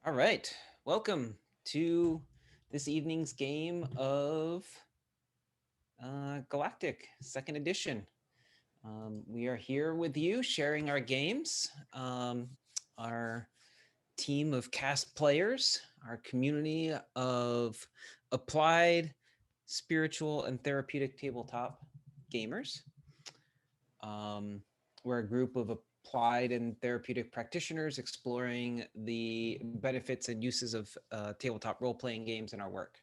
All right. Welcome to this evening's game of Galactic, second edition. We are here with you sharing our games, our team of cast players, our community of applied, spiritual, and therapeutic tabletop gamers. Um, we're a group of applied and therapeutic practitioners exploring the benefits and uses of tabletop role playing games in our work.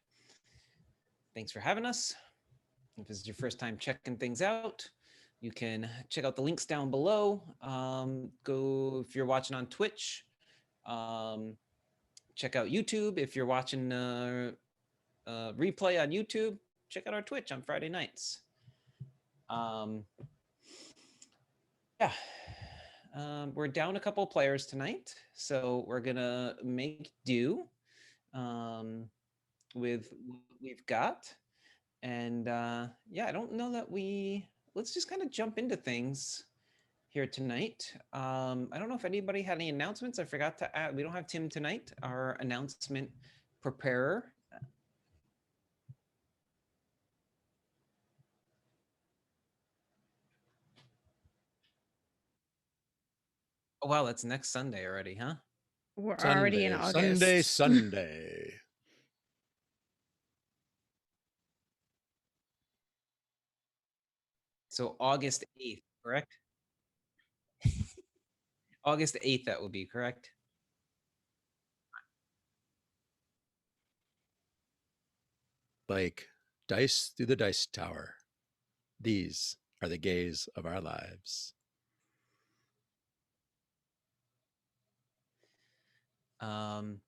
Thanks for having us. If this is your first time checking things out, you can check out the links down below. Go if you're watching on Twitch. Check out YouTube. If you're watching replay on YouTube, check out our Twitch on Friday nights. Yeah. We're down a couple of players tonight, so we're gonna make do with what we've got. And yeah, I don't know that let's just kind of jump into things here tonight. I don't know if anybody had any announcements. I forgot to add, we don't have Tim tonight, our announcement preparer. Oh, wow, that's next Sunday already, huh? We're already in August. Sunday. So August 8th, correct? August 8th, that would be correct. Like dice through the dice tower. These are the gays of our lives.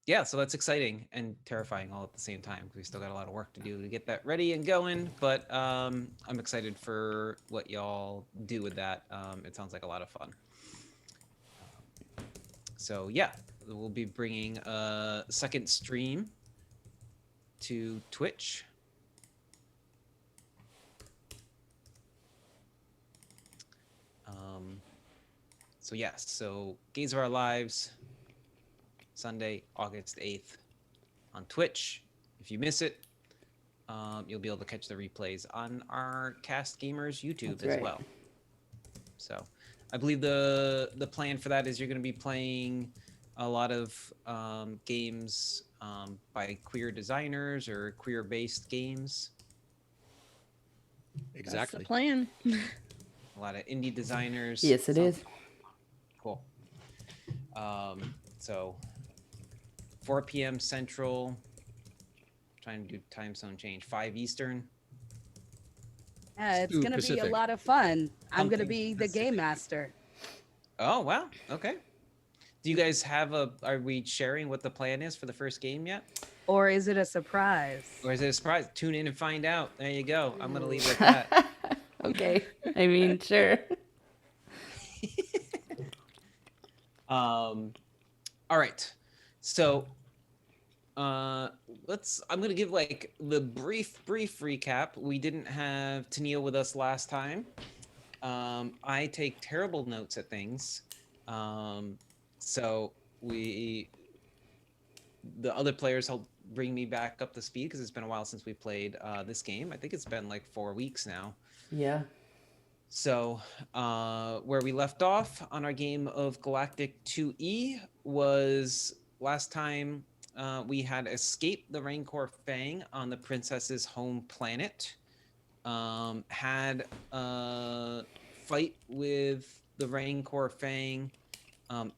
Yeah, so that's exciting and terrifying all at the same time because we still got a lot of work to do to get that ready and going. But I'm excited for what y'all do with that. It sounds like a lot of fun. So yeah, we'll be bringing a second stream to Twitch. So yes, so Gaze of Our Lives, Sunday, August 8th on Twitch. If you miss it, you'll be able to catch the replays on our Cast Gamers YouTube as well. So I believe the plan for that is you're going to be playing a lot of games by queer designers or queer-based games. Exactly. That's the plan. A lot of indie designers. Yes, it is. Cool. So 4 p.m. Central. Trying to do time zone change. 5 Eastern. Yeah, it's Ooh, going to be a Pacific. lot of fun. I'm going to Something be the game master. Oh, wow. Okay. Do you guys have are we sharing what the plan is for the first game yet? Or is it a surprise? Or is it a surprise? Tune in and find out. There you go. I'm going to leave it at that. Okay. I mean, sure. All right. So I'm gonna give like the brief recap. We didn't have Tennille with us last time. I take terrible notes at things. So the other players help bring me back up to speed because it's been a while since we played this game. I think it's been like 4 weeks now. Yeah. So where we left off on our game of Galactic 2E was last time we had escaped the Rancor Fang on the princess's home planet, had a fight with the Rancor Fang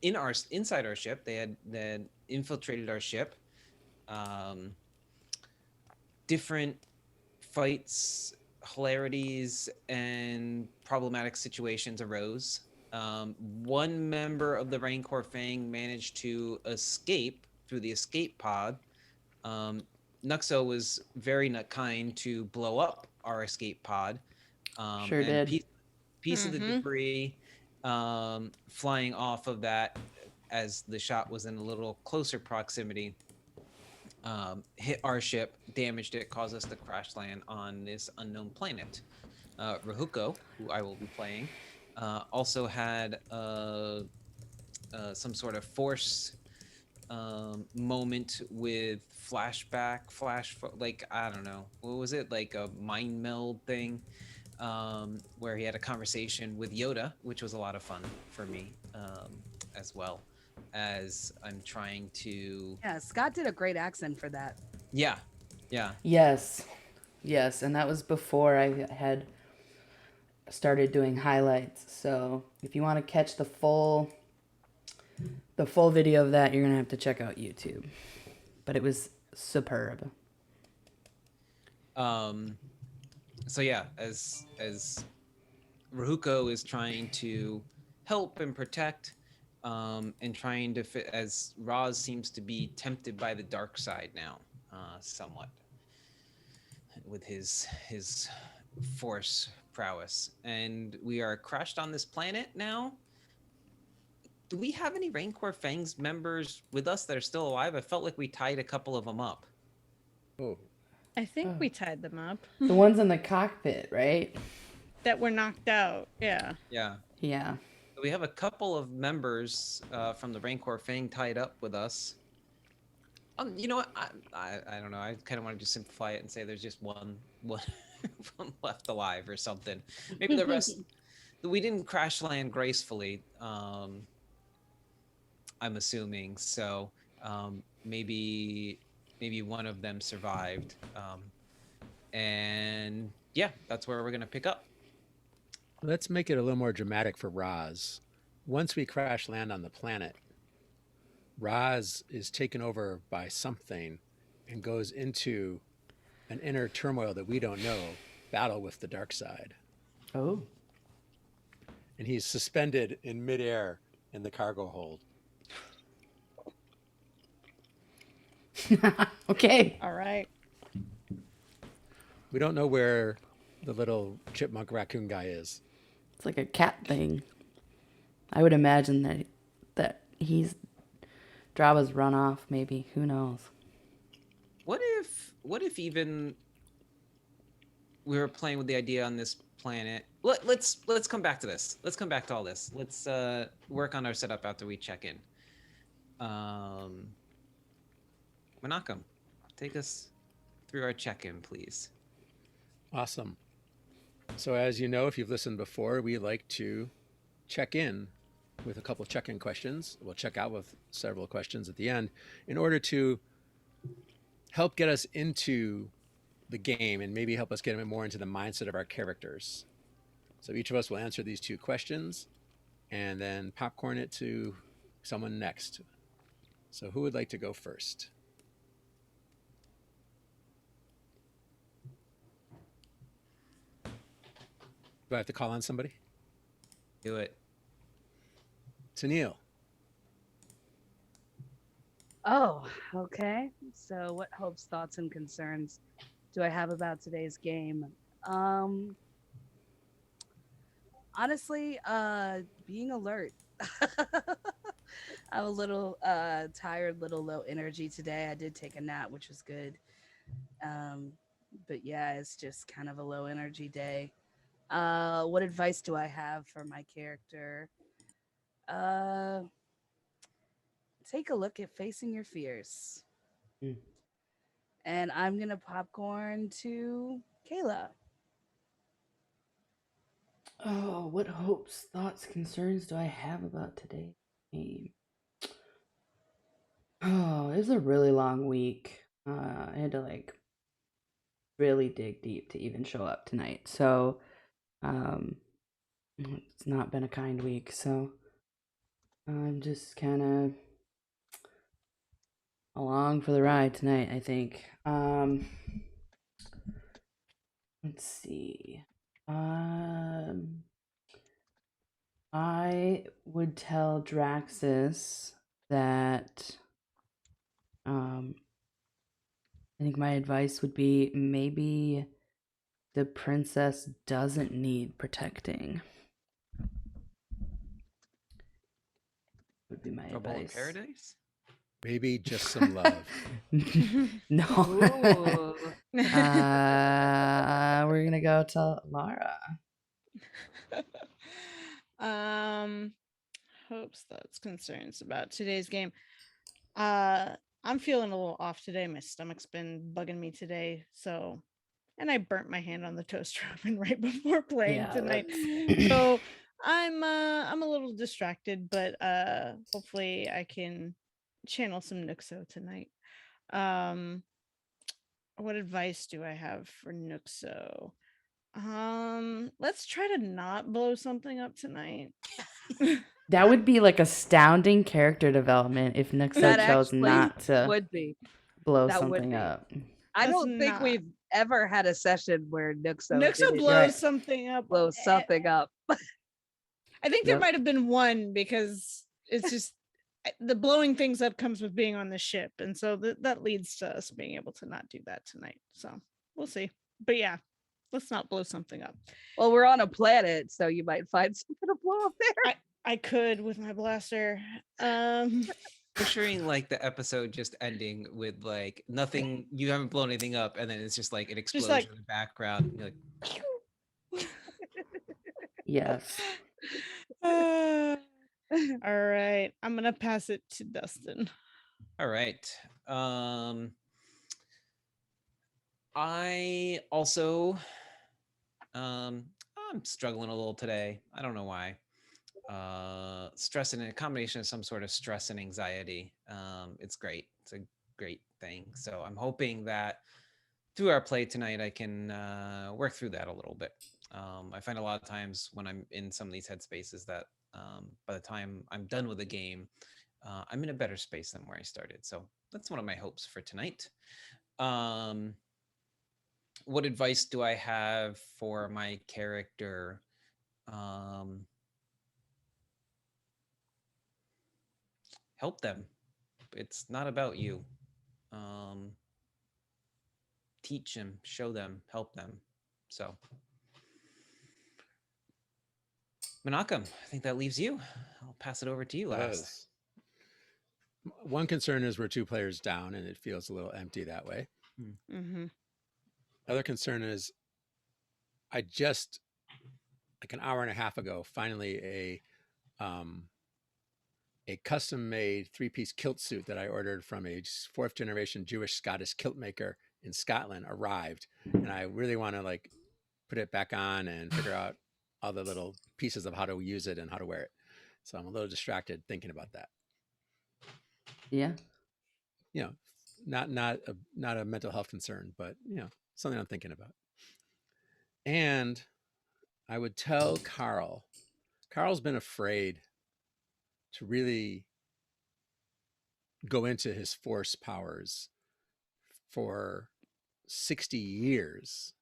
inside our ship. They had infiltrated our ship. Different fights, hilarities, and problematic situations arose. One member of the Rancor Fang managed to escape through the escape pod. Nuxo was very kind to blow up our escape pod. Sure and did. Piece of the debris flying off of that as the shot was in a little closer proximity hit our ship, damaged it, caused us to crash land on this unknown planet. Rahuko, who I will be playing, also had some sort of force moment with like, I don't know, what was it, like a mind meld thing, where he had a conversation with Yoda, which was a lot of fun for me, as well, as I'm trying to. Yeah, Scott did a great accent for that. Yeah. Yes. Yes, and that was before I had started doing highlights. So if you want to catch the full video of that, you're gonna have to check out YouTube. But it was superb. So yeah, as Rahuko is trying to help and protect, and trying to fit, as Roz seems to be tempted by the dark side now, somewhat, with his force prowess, and we are crashed on this planet now. Do we have any Rancor Fangs members with us that are still alive? I felt like we tied a couple of them up. Oh, I think we tied them up. The ones in the cockpit, right? That were knocked out. Yeah. Yeah. Yeah. We have a couple of members from the Rancor Fang tied up with us. You know what? I don't know. I kind of want to just simplify it and say there's just one one left alive or something. Maybe the rest. We didn't crash land gracefully. I'm assuming so. Maybe one of them survived. And yeah, that's where we're gonna pick up. let's make it a little more dramatic for Roz. Once we crash land on the planet, Roz is taken over by something and goes into an inner turmoil that we don't know, battle with the dark side. Oh. And he's suspended in midair in the cargo hold. Okay. All right. We don't know where the little chipmunk raccoon guy is. It's like a cat thing. I would imagine that he's Draba's run off, maybe. Who knows? What if even we were playing with the idea on this planet? Let's come back to this. Let's come back to all this. Let's work on our setup after we check in. Menachem, take us through our check-in, please. Awesome. So as you know, if you've listened before, we like to check in with a couple of check-in questions. We'll check out with several questions at the end in order to help get us into the game and maybe help us get more into the mindset of our characters. So each of us will answer these two questions and then popcorn it to someone next. So who would like to go first? Do I have to call on somebody? Do it. Tennille. Oh, okay. So what hopes, thoughts, and concerns do I have about today's game? Honestly, being alert. I'm a little tired, little low energy today. I did take a nap, which was good. But yeah, it's just kind of a low energy day. What advice do I have for my character? Take a look at facing your fears. Mm. And I'm gonna popcorn to Kayla. Oh, what hopes, thoughts, concerns do I have about today's game? Oh, it was a really long week. I had to really dig deep to even show up tonight. So, it's not been a kind week. So, I'm just kind of along for the ride tonight, I think. Let's see. I would tell Draxus that I think my advice would be maybe the princess doesn't need protecting. Would be my Trouble in advice. Paradise? Maybe just some love. No. Ooh. We're gonna go to Lara. Hopes, thoughts, concerns about today's game. I'm feeling a little off today. My stomach's been bugging me today, so and I burnt my hand on the toaster oven right before playing Yeah, tonight. that's- So I'm a little distracted, but hopefully I can channel some Nuxo tonight. Um what advice do I have for Nuxo? Let's try to not blow something up tonight. That would be like astounding character development if Nuxo That chose actually not to would be. blow that would something be. up. I Let's don't think not. we've ever had a session where Nuxo Nuxo didn't blows Right. something up. blow something up. I think there Yep. might have been one because it's just the blowing things up comes with being on the ship, and so that leads to us being able to not do that tonight. So we'll see. But yeah, let's not blow something up. Well, we're on a planet, so you might find something to blow up there. I could with my blaster. Picturing like the episode just ending with like nothing, you haven't blown anything up, and then it's just like an explosion like- in the background. You're like, Yes. All right, I'm gonna pass it to Dustin. all right. I also I'm struggling a little today. I don't know why. Stress and a combination of some sort of stress and anxiety. It's great. It's a great thing. So I'm hoping that through our play tonight, I can work through that a little bit. I find a lot of times when I'm in some of these headspaces that by the time I'm done with the game, I'm in a better space than where I started. So that's one of my hopes for tonight. What advice do I have for my character? Help them. It's not about you. Teach them, show them, help them. So, Menachem, I think that leaves you. I'll pass it over to you last. Does. One concern is we're 2 players down and it feels a little empty that way. Mm-hmm. Other concern is I just like an hour and a half ago finally a custom made 3-piece kilt suit that I ordered from a 4th generation Jewish Scottish kilt maker in Scotland arrived, and I really want to like put it back on and figure out all the little pieces of how to use it and how to wear it. So I'm a little distracted thinking about that. Yeah. You know, not a mental health concern, but you know, something I'm thinking about. And I would tell Carl's been afraid to really go into his force powers for 60 years.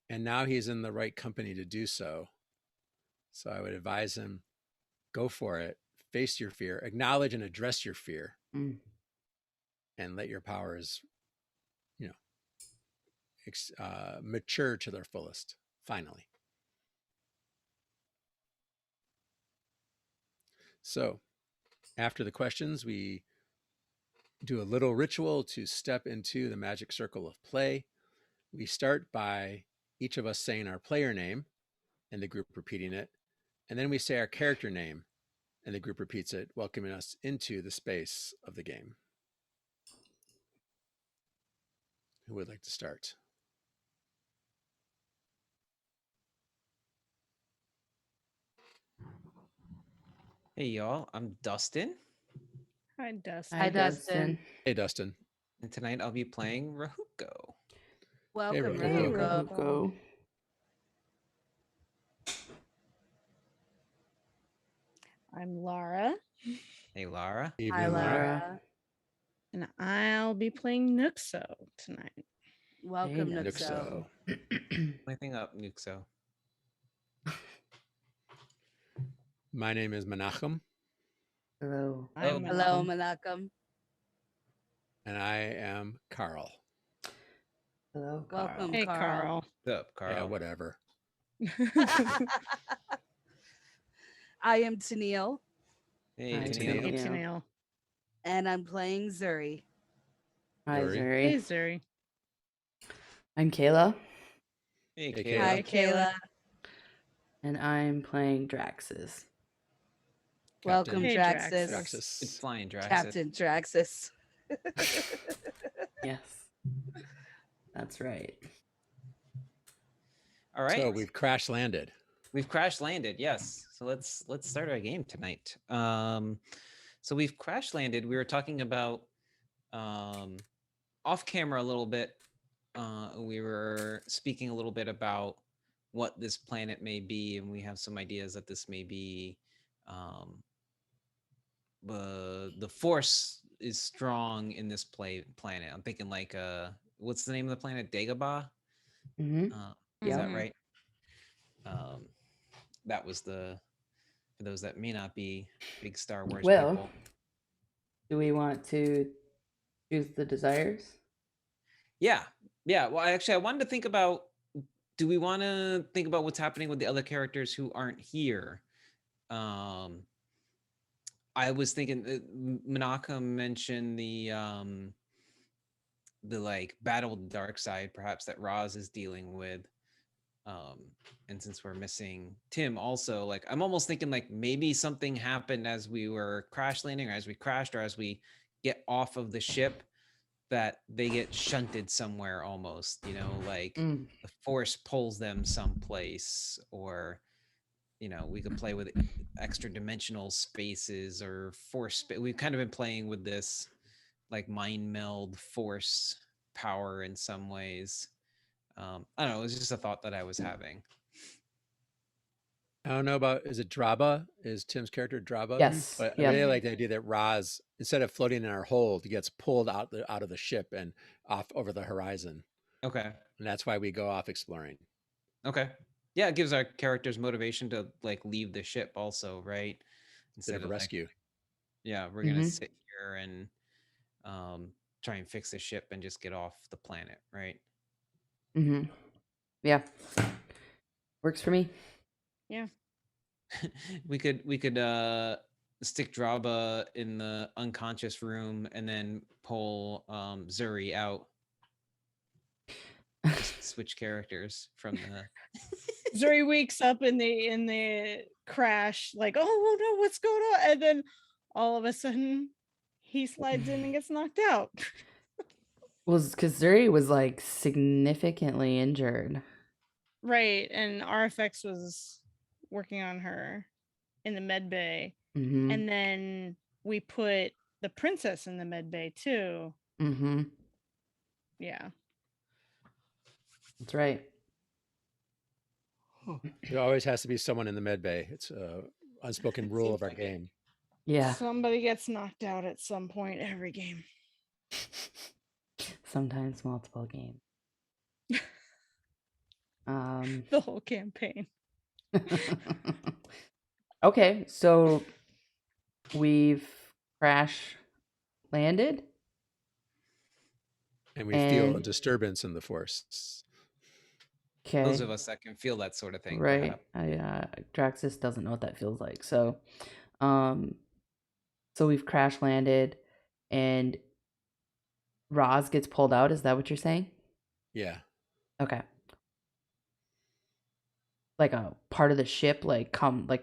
And now he's in the right company to do so. So I would advise him, go for it, face your fear, acknowledge and address your fear, and let your powers, you know, mature to their fullest, finally. So after the questions, we do a little ritual to step into the magic circle of play. We start by each of us saying our player name and the group repeating it. And then we say our character name and the group repeats it, welcoming us into the space of the game. Who would like to start? Hey, y'all. I'm Dustin, Hi, Dustin. Hi, Dustin. Hey, Dustin. and tonight I'll be playing Rahuko. Welcome, Hey, Rahuko. Go. I'm Lara, Hey, Lara. Hi, Evening, Lara. and I'll be playing Nuxo tonight. Welcome, Hey, Nuxo. Anything up, Nuxo? My name is Menachem, Hello. I'm Hello, Menachem. and I am Carl. Hello. Welcome, Hey, Carl. Carl. What's up, Carl? Yeah, whatever. I am Tennille, Hey, Hi, Tennille. Hey, Yeah. Tennille. and I'm playing Zuri. Hi, Zuri. Hey, Zuri. Zuri. I'm Kayla, Hey, Hey, Kayla. Hi, Kayla. Kayla. and I'm playing Draxus. Welcome, Hey, Draxus. Draxus. Good Draxus. flying, Draxus. Captain Draxus. Yes. That's right. All right. So we've crash landed. We've crash landed, yes. So let's start our game tonight. So we've crash landed. We were talking about off camera a little bit. We were speaking a little bit about what this planet may be, and we have some ideas that this may be. The force is strong in this planet. I'm thinking like what's the name of the planet? Dagobah. Mm-hmm. Is that Mhm. right? That was for those that may not be big Star Wars Well, people. do we want to choose the desires? Yeah. Well, I wanted to think about. Do we want to think about what's happening with the other characters who aren't here? I was thinking Manaka mentioned the like battle with the dark side, perhaps that Roz is dealing with. And since we're missing Tim also, like I'm almost thinking like maybe something happened as we were crash landing or as we crashed or as we get off of the ship that they get shunted somewhere almost, like the force pulls them someplace, or we could play with extra dimensional spaces or force we've kind of been playing with this like mind meld force power in some ways. I don't know, it was just a thought that I was having. I don't know about, is it Draba? Is Tim's character Draba? Yes. But I Yep. really like the idea that Roz, instead of floating in our hold, gets pulled out of the ship and off over the horizon. Okay. And that's why we go off exploring. Okay. Yeah, it gives our characters motivation to like leave the ship also, right? Bit of a like, rescue. yeah, we're gonna Mhm. sit here and try and fix the ship and just get off the planet, right? Mm-hmm. Yeah. Works for me. Yeah. we could stick Draba in the unconscious room and then pull Zuri out. Just switch characters from the Zuri wakes up in the crash, like, oh no, what's going on? And then all of a sudden he slides in and gets knocked out. Well, because Zuri was like significantly injured. Right. And RFX was working on her in the med bay. Mm-hmm. And then we put the princess in the med bay too. Mm-hmm. Yeah. That's right. There always has to be someone in the med bay. It's a unspoken rule of our like it. game. Yeah. Somebody gets knocked out at some point every game. Sometimes multiple games. The whole campaign. Okay, so we've crash landed. And we feel a And- disturbance in the force. Okay. Those of us that can feel that sort of thing, Right. perhaps. Draxus doesn't know what that feels like. So we've crash landed and Roz gets pulled out. Is that what you're saying? Yeah. Okay. Like a part of the ship, like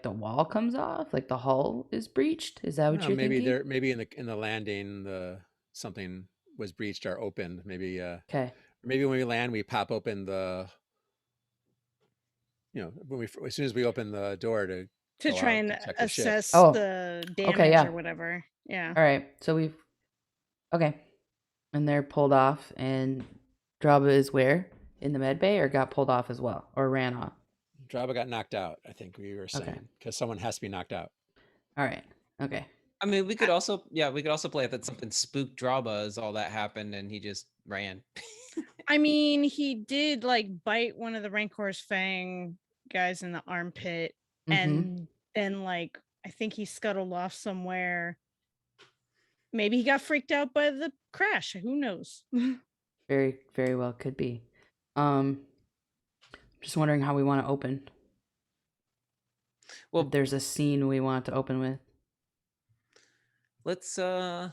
the wall comes off, like the hull is breached. Is that what No, you're maybe thinking? maybe in the landing something was breached or opened. Maybe Okay. maybe when we land we pop open as soon as we open the door to go try out and to check the ship. assess Oh, the okay, damage yeah. or whatever. Yeah. All right. So okay. And they're pulled off, and Draba is where? In the med bay, or got pulled off as well, or ran off? Draba got knocked out, I think we were saying, because someone has to be knocked out. All right. Okay. I mean, we could also play that something spooked Draba as all that happened and he just ran. I mean, he did like bite one of the Rancor's fang guys in the armpit, and then like I think he scuttled off somewhere. Maybe he got freaked out by the crash. Who knows? Very, very well could be. Just wondering how we want to open. Well, If there's a scene we want to open with. let's What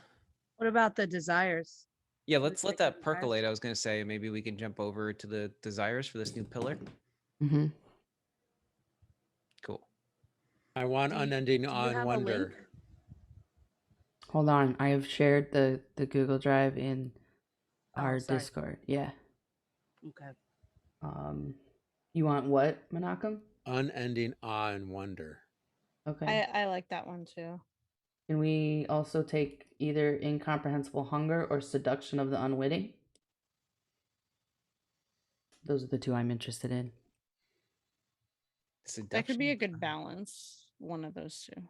about the desires? yeah, Should we let's let take the that desires? percolate. I was gonna say maybe we can jump over to the desires for this new pillar. Mm-hmm. Cool. I want Do you- unending do you on have a wonder. link? Hold on, I have shared the Google Drive in our sorry. Discord. Yeah. Okay. You want what, Menachem? Unending awe and wonder. Okay. I like that one too. Can we also take either incomprehensible hunger or seduction of the unwitting? Those are the two I'm interested in. That could be a Seduction. good balance. One of those two.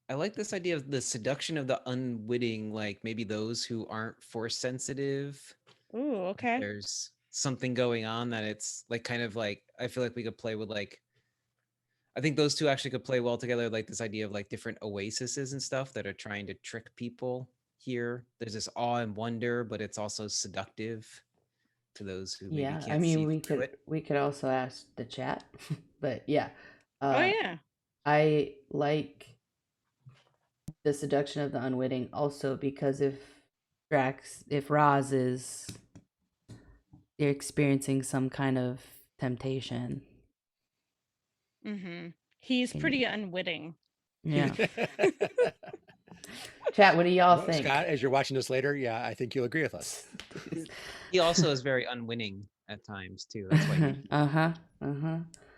I like this idea of the seduction of the unwitting, like maybe those who aren't force sensitive. Ooh, okay. There's something going on that it's like kind of like I feel like we could play with like I think those two actually could play well together, like this idea of like different oases and stuff that are trying to trick people here. There's this awe and wonder, but it's also seductive to those who maybe Yeah, I can't mean see through it. we could also ask the chat, but yeah, Oh yeah. I like the seduction of the unwitting also because if Roz is experiencing some kind of temptation, Mm-hmm. He's Can- pretty unwitting. yeah. Chat, what do y'all Well, think? Scott, as you're watching this later, yeah, I think you'll agree with us. He also is very unwinning at times too. That's why he Uh-huh.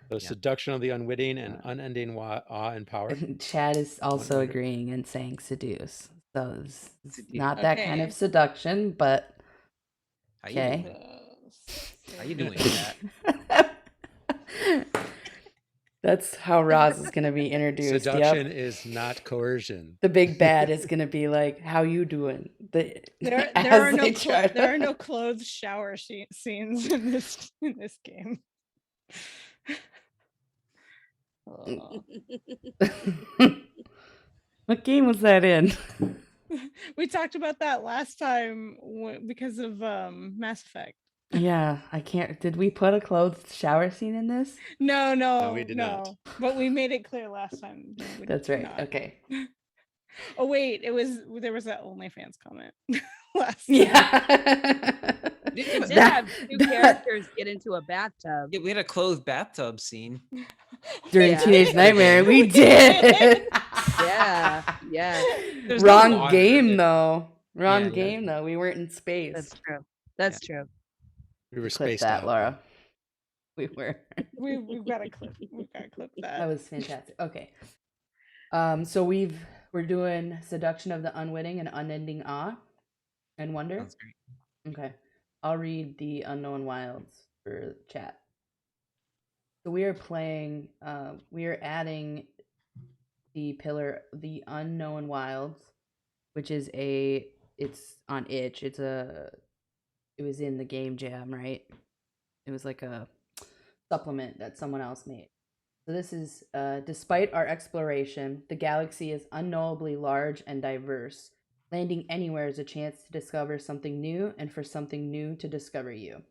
The Yeah. seduction of the unwitting and unending awe and power. Chad is also wonder. agreeing and saying seduce. So it's Seduce. not that kind Okay. of seduction, but How you okay. doing? How you doing, Kat? That's how Roz is going to be introduced. Seduction Yep. is not coercion. The big bad is going to be like, "How you doing?" There as are no they try to- there are no clothes shower scenes in this game. Oh. What game was that in? We talked about that last time because of Mass Effect. Yeah, I can't. Did we put a clothed shower scene in this? No, we did not. But we made it clear last time. we That's did right. not. Okay. Oh wait, there was that OnlyFans comment last time. Yeah. We did That- have two that- characters get into a bathtub. Yeah, we had a closed bathtub scene. During Yeah. Teenage Nightmare, we did. Yeah. There's no Wrong water, game but- though. Wrong Yeah. game though. We weren't in space. That's true. That's true. We were Clip spaced that, out. Laura. We were. We've got to clip. We've got to clip That that. was fantastic. Okay. So we're doing seduction of the unwitting and unending awe and wonder. Sounds great. Okay. I'll read the unknown wilds for chat. So we are playing. We are adding the pillar, the unknown wilds, which is it's on itch. It was in the game jam, right? It was like a supplement that someone else made. So this is, despite our exploration, the galaxy is unknowably large and diverse. Landing anywhere is a chance to discover something new and for something new to discover you.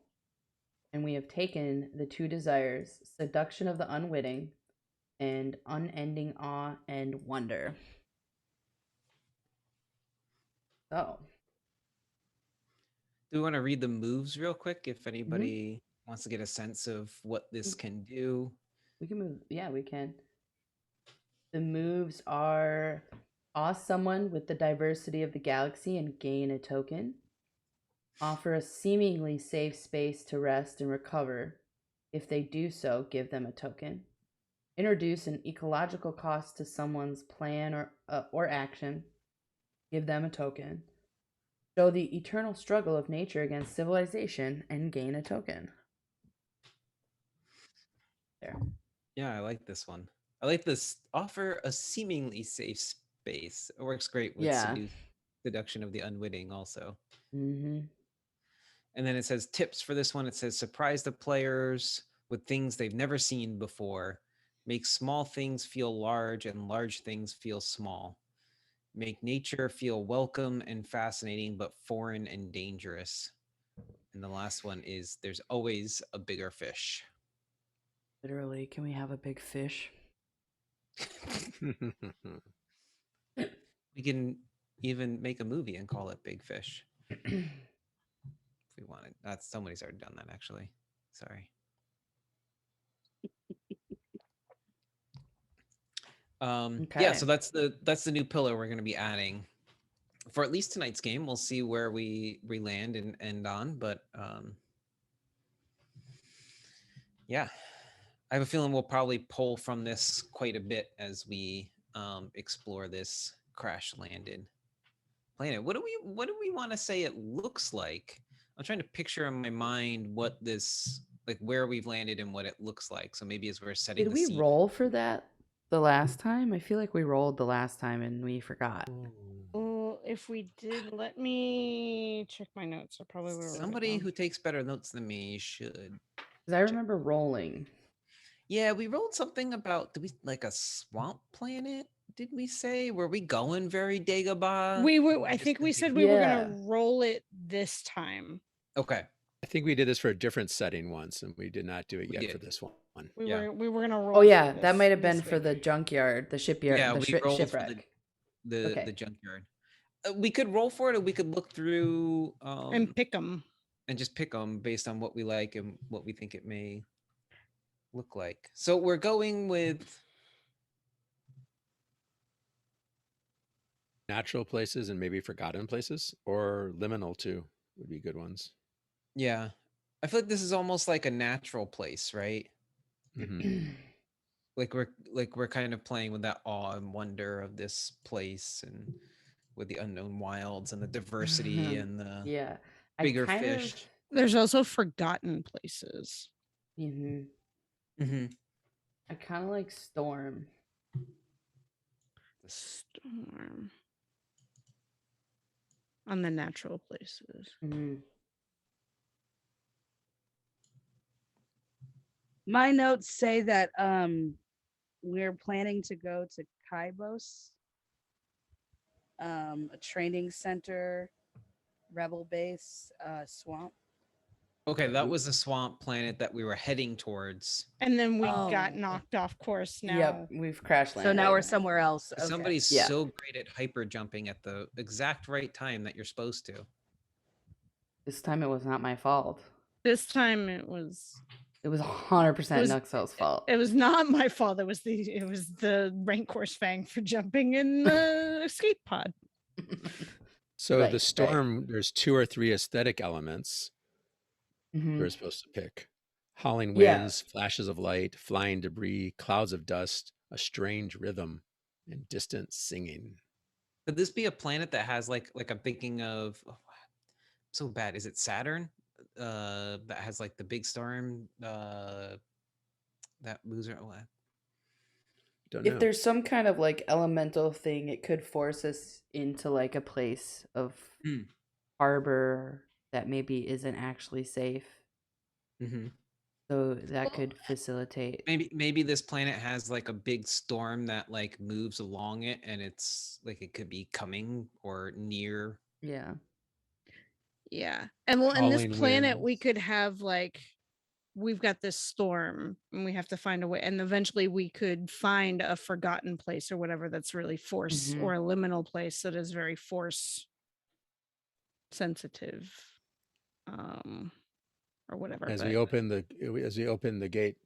And we have taken the two desires, seduction of the unwitting and unending awe and wonder. So, Do we want to read the moves real quick if anybody wants to get a sense of what this can do? we can move. Yeah, we can. The moves are awe someone with the diversity of the galaxy and gain a token. Offer a seemingly safe space to rest and recover. If they do so, give them a token. Introduce an ecological cost to someone's plan or action. Give them a token. Show the eternal struggle of nature against civilization and gain a token. There. Yeah, I like this one. I like this. Offer a seemingly safe space. It works great with Yeah. seduction of the unwitting also. Mm-hmm. And then it says tips for this one. It says surprise the players with things they've never seen before. Make small things feel large and large things feel small. Make nature feel welcome and fascinating, but foreign and dangerous. And the last one is there's always a bigger fish. Literally, can we have a big fish? We can even make a movie and call it Big Fish if we wanted. That's somebody's already done that actually. Sorry. Yeah, so Okay. that's the new pillar we're going to be adding for at least tonight's game. We'll see where we land and end on, but yeah, I have a feeling we'll probably pull from this quite a bit as we explore this crash landed planet. What do we want to say it looks like? I'm trying to picture in my mind what this, like, where we've landed and what it looks like. So maybe as we're setting Did the we scene. roll for that the last time? I feel like we rolled the last time and we forgot. Well, if we did, let me check my notes. I probably would have wrote it Somebody down. who takes better notes than me should. Because I remember rolling. Yeah, we rolled something about, did we, like, a swamp planet? Did we say? Were we going very Dagobah? We were. I Just think we thinking- said we were Yeah. gonna roll it this time. Okay. I think we did this for a different setting once, and we did not do it We yet for did. this one. Yeah. We were gonna roll. Oh for yeah, that this- might have this been for week. the junkyard, the shipyard, Yeah, the we rolled for shipwreck. the Okay. junkyard. We could roll for it, or we could look through and pick them. and just pick them based on what we like and what we think it may look like. So we're going with Natural places and maybe forgotten places, or liminal too would be good ones. yeah. I feel like this is almost like a natural place, right? Mhm. Like we're kind of playing with that awe and wonder of this place, and with the unknown wilds and the diversity and the Yeah. bigger I kind fish. There's also forgotten places. Of, Mhm. I kind of like storm. Storm. On the natural places. My notes say that we're planning to go to Kaibos, a training center, rebel base, swamp. Okay, that was the swamp planet that we were heading towards. And then we Oh, got okay. knocked off course now. Yep, we've crash landed. So now we're somewhere else. Okay. Somebody's Yeah. so great at hyper jumping at the exact right time that you're supposed to. This time it was not my fault. This time it was 100% was- Nuxel's fault. it was not my fault. It was the Rancor's Fang for jumping in the escape pod. So Right, the right. storm, there's 2 or 3 aesthetic elements Mhm. we're supposed to pick. Howling Yeah. winds, flashes of light, flying debris, clouds of dust, a strange rhythm, and distant singing. Could this be a planet that has like I'm thinking of, so bad. Is it Saturn? That has like the big storm. That loser. Oh, Don't know. If there's some kind of like elemental thing, it could force us into like a place of Mm. harbor that maybe isn't actually safe. Mhm. So that could facilitate. Maybe this planet has like a big storm that like moves along it, and it's like it could be coming or near. Yeah. Yeah. And well, in this Howling planet, we winds. could have like we've got this storm and we have to find a way, and eventually we could find a forgotten place or whatever that's really force Mhm. or a liminal place that is very force sensitive. Or whatever. As but- we open the gate,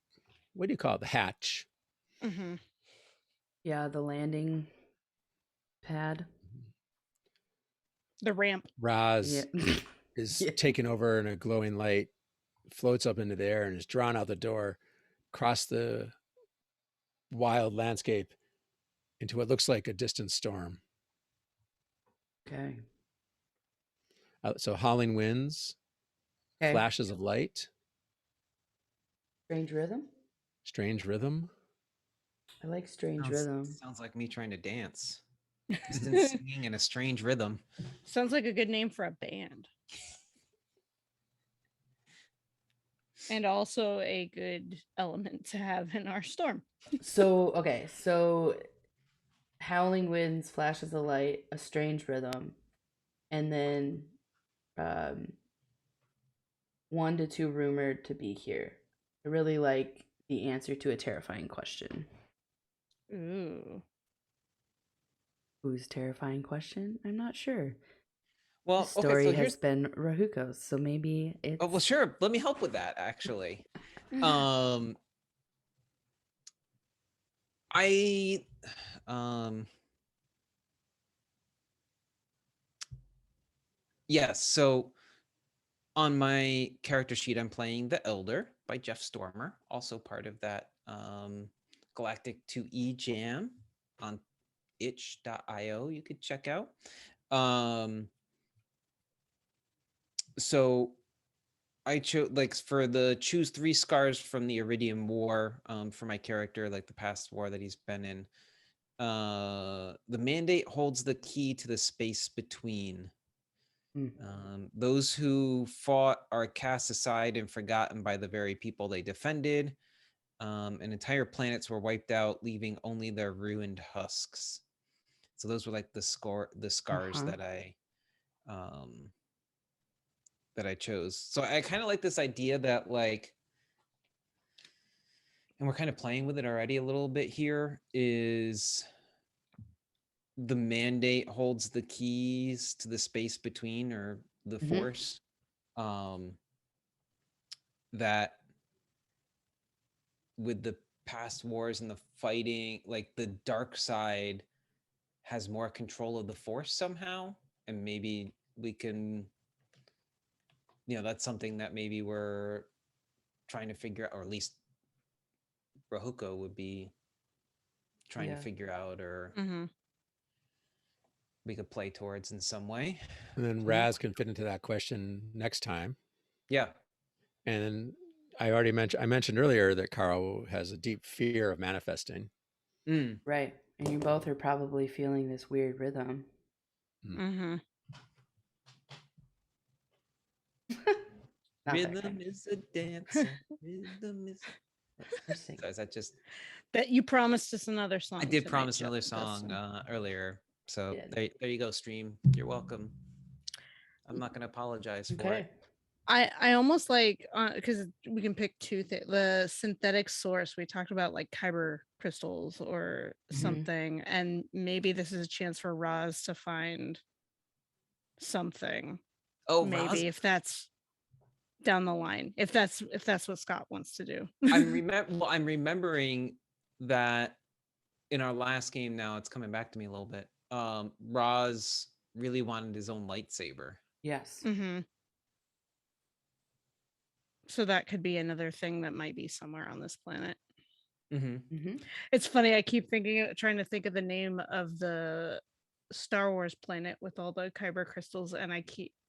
what do you call it? The hatch. Mhm. Yeah, the landing pad. The ramp. Raz Yeah. is Yeah. taken over in a glowing light, floats up into the air, and is drawn out the door, across the wild landscape into what looks like a distant storm. Okay. So howling winds, Okay. flashes of light, Strange rhythm. strange rhythm. I like strange rhythm. Sounds like me trying to dance. Distant singing and a strange rhythm. Sounds like a good name for a band. And also a good element to have in our storm. So okay, so howling winds, flashes of light, a strange rhythm, and then 1 to 2 rumored to be here. I really like the answer to a terrifying question. Ooh. Whose terrifying question? I'm not sure. Well, The story okay, so has been Rahuko's, so maybe it's. Oh, well, sure. Let me help with that, actually. Um, I um yes, so on my character sheet I'm playing The Elder by Jeff Stormer, also part of that Galactic 2E jam on itch.io you could check out. So I chose like for the choose 3 scars from the Iridium War for my character, like the past war that he's been in. The mandate holds the key to the space between. Those who fought are cast aside and forgotten by the very people they defended. And entire planets were wiped out, leaving only their ruined husks. So those were like the scars that I chose. So I kind of like this idea that like, and we're kind of playing with it already a little bit here, is the mandate holds the keys to the space between, or the force. That with the past wars and the fighting, like the dark side has more control of the force somehow, and maybe we can, that's something that maybe we're trying to figure out, or at least Rahuko would be trying to figure out, or we could play towards in some way. And then Raz can fit into that question next time. Yeah. And I mentioned earlier that Carl has a deep fear of manifesting. Right. And you both are probably feeling this weird rhythm. Rhythm is a dancer. Rhythm is. Is that just that you promised us another song? I did promise another song earlier. So there you go, stream. You're welcome. I'm not going to apologize for it. I almost like, because we can pick two things. The synthetic source, we talked about like kyber crystals or something, and maybe this is a chance for Roz to find something. Oh, maybe Roz? If that's down the line, if that's what Scott wants to do. I'm remembering that in our last game. Now it's coming back to me a little bit. Roz really wanted his own lightsaber. Yes. So that could be another thing that might be somewhere on this planet. Mm-hmm. It's funny. I keep trying to think of the name of the Star Wars planet with all the kyber crystals, and I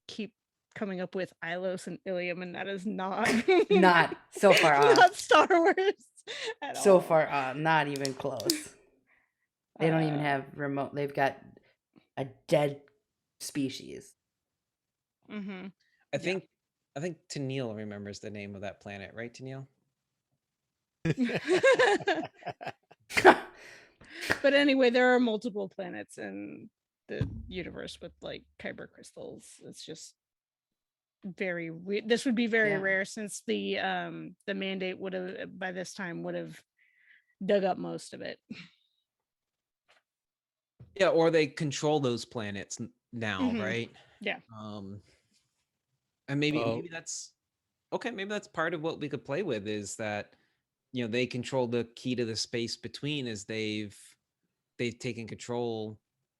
keep coming up with Ilos and Ilium, and that is not so far off. Not Star Wars at so all. far not even close. They don't even have remote. They've got a dead species. I think Tennille remembers the name of that planet, right, Tennille? But anyway, there are multiple planets in the universe with like kyber crystals. It's just very weird. This would be very rare, since the mandate would have by this time would have dug up most of it. Yeah, or they control those planets now, right? Yeah. And maybe that's okay. Maybe that's part of what we could play with, is that they control the key to the space between, as they've taken control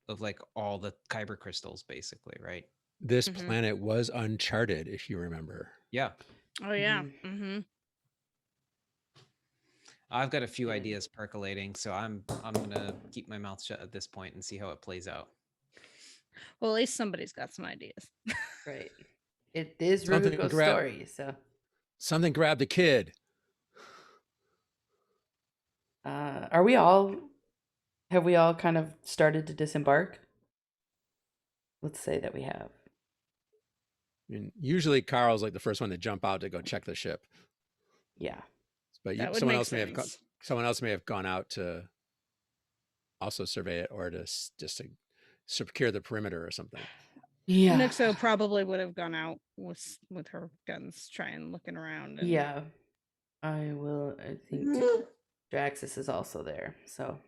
of like all the kyber crystals, basically, right? This planet was uncharted, if you remember. Yeah. Oh yeah. I've got a few ideas percolating, so I'm gonna keep my mouth shut at this point and see how it plays out. Well, at least somebody's got some ideas. Right. It is Ruruko's story, so something grabbed a kid. Have we all kind of started to disembark? Let's say that we have. I mean, usually Carl's like the first one to jump out to go check the ship. Yeah. But someone else may have gone out to also survey it, or to secure the perimeter or something. Yeah. Nixo probably would have gone out with her guns, trying looking around. Yeah. I think Draxus is also there. So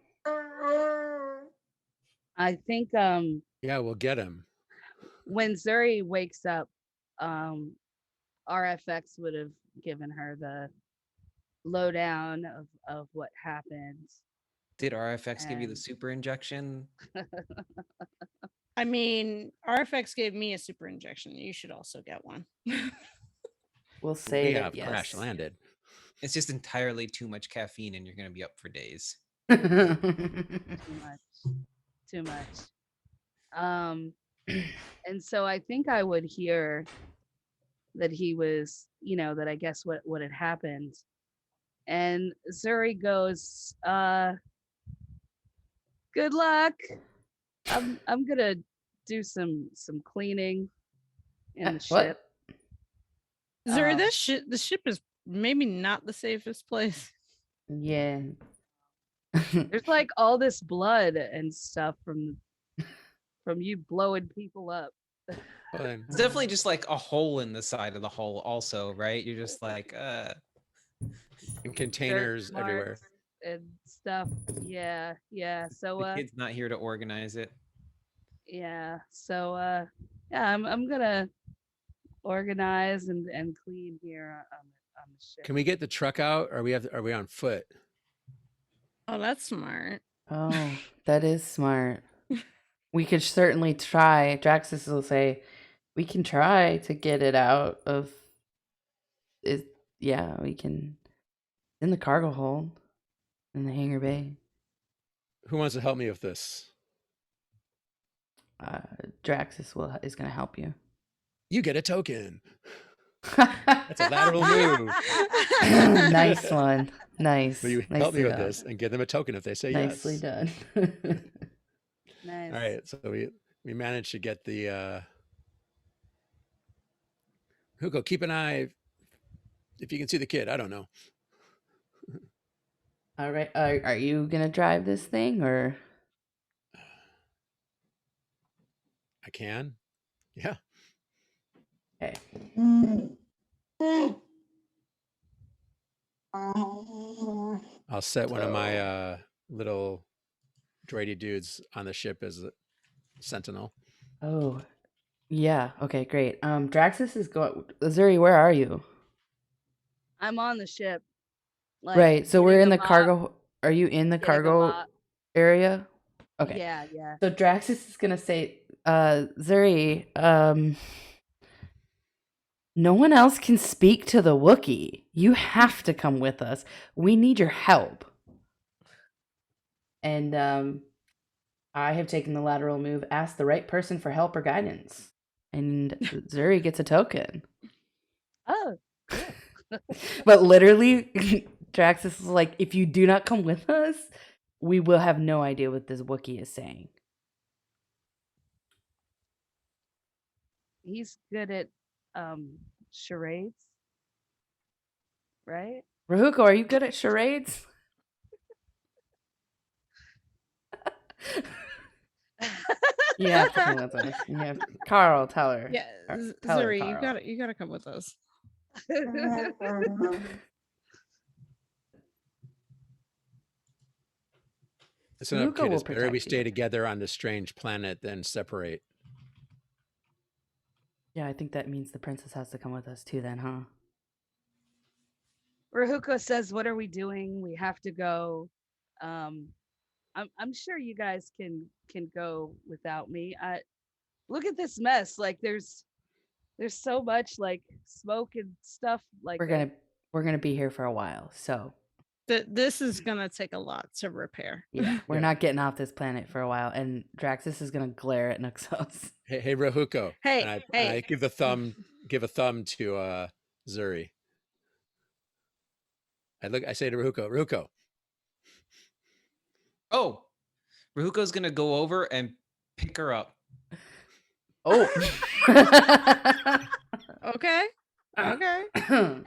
I think yeah, we'll get him. When Zuri wakes up, RFX would have given her the lowdown of what happened. Did RFX give you the And- super injection? I mean, RFX gave me a super injection. You should also get one. We'll say We that have yes. crash landed. It's just entirely too much caffeine, and you're going to be up for days. Too much. And so I think I would hear that he was, that I guess what had happened. And Zuri goes, good luck. I'm gonna do some cleaning in the ship. Zuri, the ship is maybe not the safest place. Yeah. There's like all this blood and stuff from you blowing people up. Well, then, It's definitely just like a hole in the side of the hull also, right? You're just like, and Dirt containers everywhere. marks and stuff. Yeah. So the kid's not here to organize it. yeah. So yeah, I'm gonna organize and clean here on the ship. Can we get the truck out? Or are we on foot? Oh, that's smart. Oh, that is smart. We could certainly try. Draxus will say, we can try to get it out of it. Yeah, we can in the cargo hold in the hangar bay. Who wants to help me with this? Draxus is going to help you. You get a token. That's a lateral move. Nice one. Nice. Will you help Nicely me with done. this and give them a token if they say Nicely yes? done. Nice. All right, so we managed to get the Hugo, keep an eye if you can see the kid. I don't know. All right. Are you going to drive this thing or? I can. Yeah. Okay. I'll set one of my little droidy dudes on the ship as a sentinel. Oh, yeah. Okay, great. Draxus is going. Zuri, where are you? I'm on the ship. Like, Right. So we're getting in the a mop, cargo. Are you in the getting a cargo mop. area? Okay. Yeah. So Draxus is gonna say, Zuri, no one else can speak to the Wookiee. You have to come with us. We need your help. And I have taken the lateral move. Ask the right person for help or guidance, and Zuri gets a token. Oh, But literally, Draxus is like, if you do not come with us, we will have no idea what this Wookiee is saying. he's good at charades, right? Rahuko, are you good at charades? You have to come with us. You have Carl, tell her. Yeah, Tell her, Zuri, Carl. you gotta come with us. Listen up, Hugo kid. will It's better we protect you. stay together on this strange planet than separate. Yeah, I think that means the princess has to come with us too then, huh? Rahuko says, "What are we doing? We have to go." I'm sure you guys can go without me. Look at this mess. Like there's so much like smoke and stuff. Like We're gonna be here for a while, so This is gonna take a lot to repair. yeah, we're Yeah. not getting off this planet for a while. And Draxus is gonna glare at Nuxos. Hey, Rahuko. Hey, and hey. I give a thumb to Zuri. I say to Rahuko. Oh, Rahuko's gonna go over and pick her up. Oh. Okay. Okay. and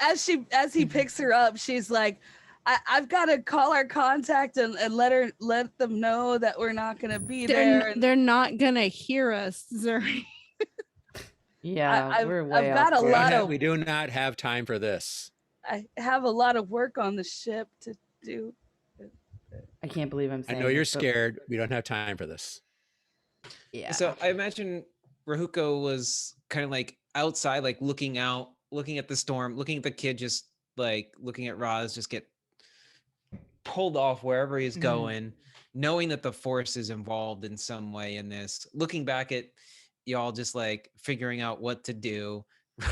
as he picks her up, she's like, I've got to call our contact and let them know that we're not gonna be there. And They're not gonna hear us, Zuri. Yeah, we're way I've got off a course. lot of We do not have time for this. I have a lot of work on the ship to do. I can't believe I'm I saying know you're this, but- scared. We don't have time for this. Yeah. So I imagine Rahuko was kind of like outside, like looking out, looking at the storm, looking at the kid, just like looking at Roz, just get pulled off wherever he's Mhm. going, knowing that the Force is involved in some way in this. Looking back at y'all just like figuring out what to do,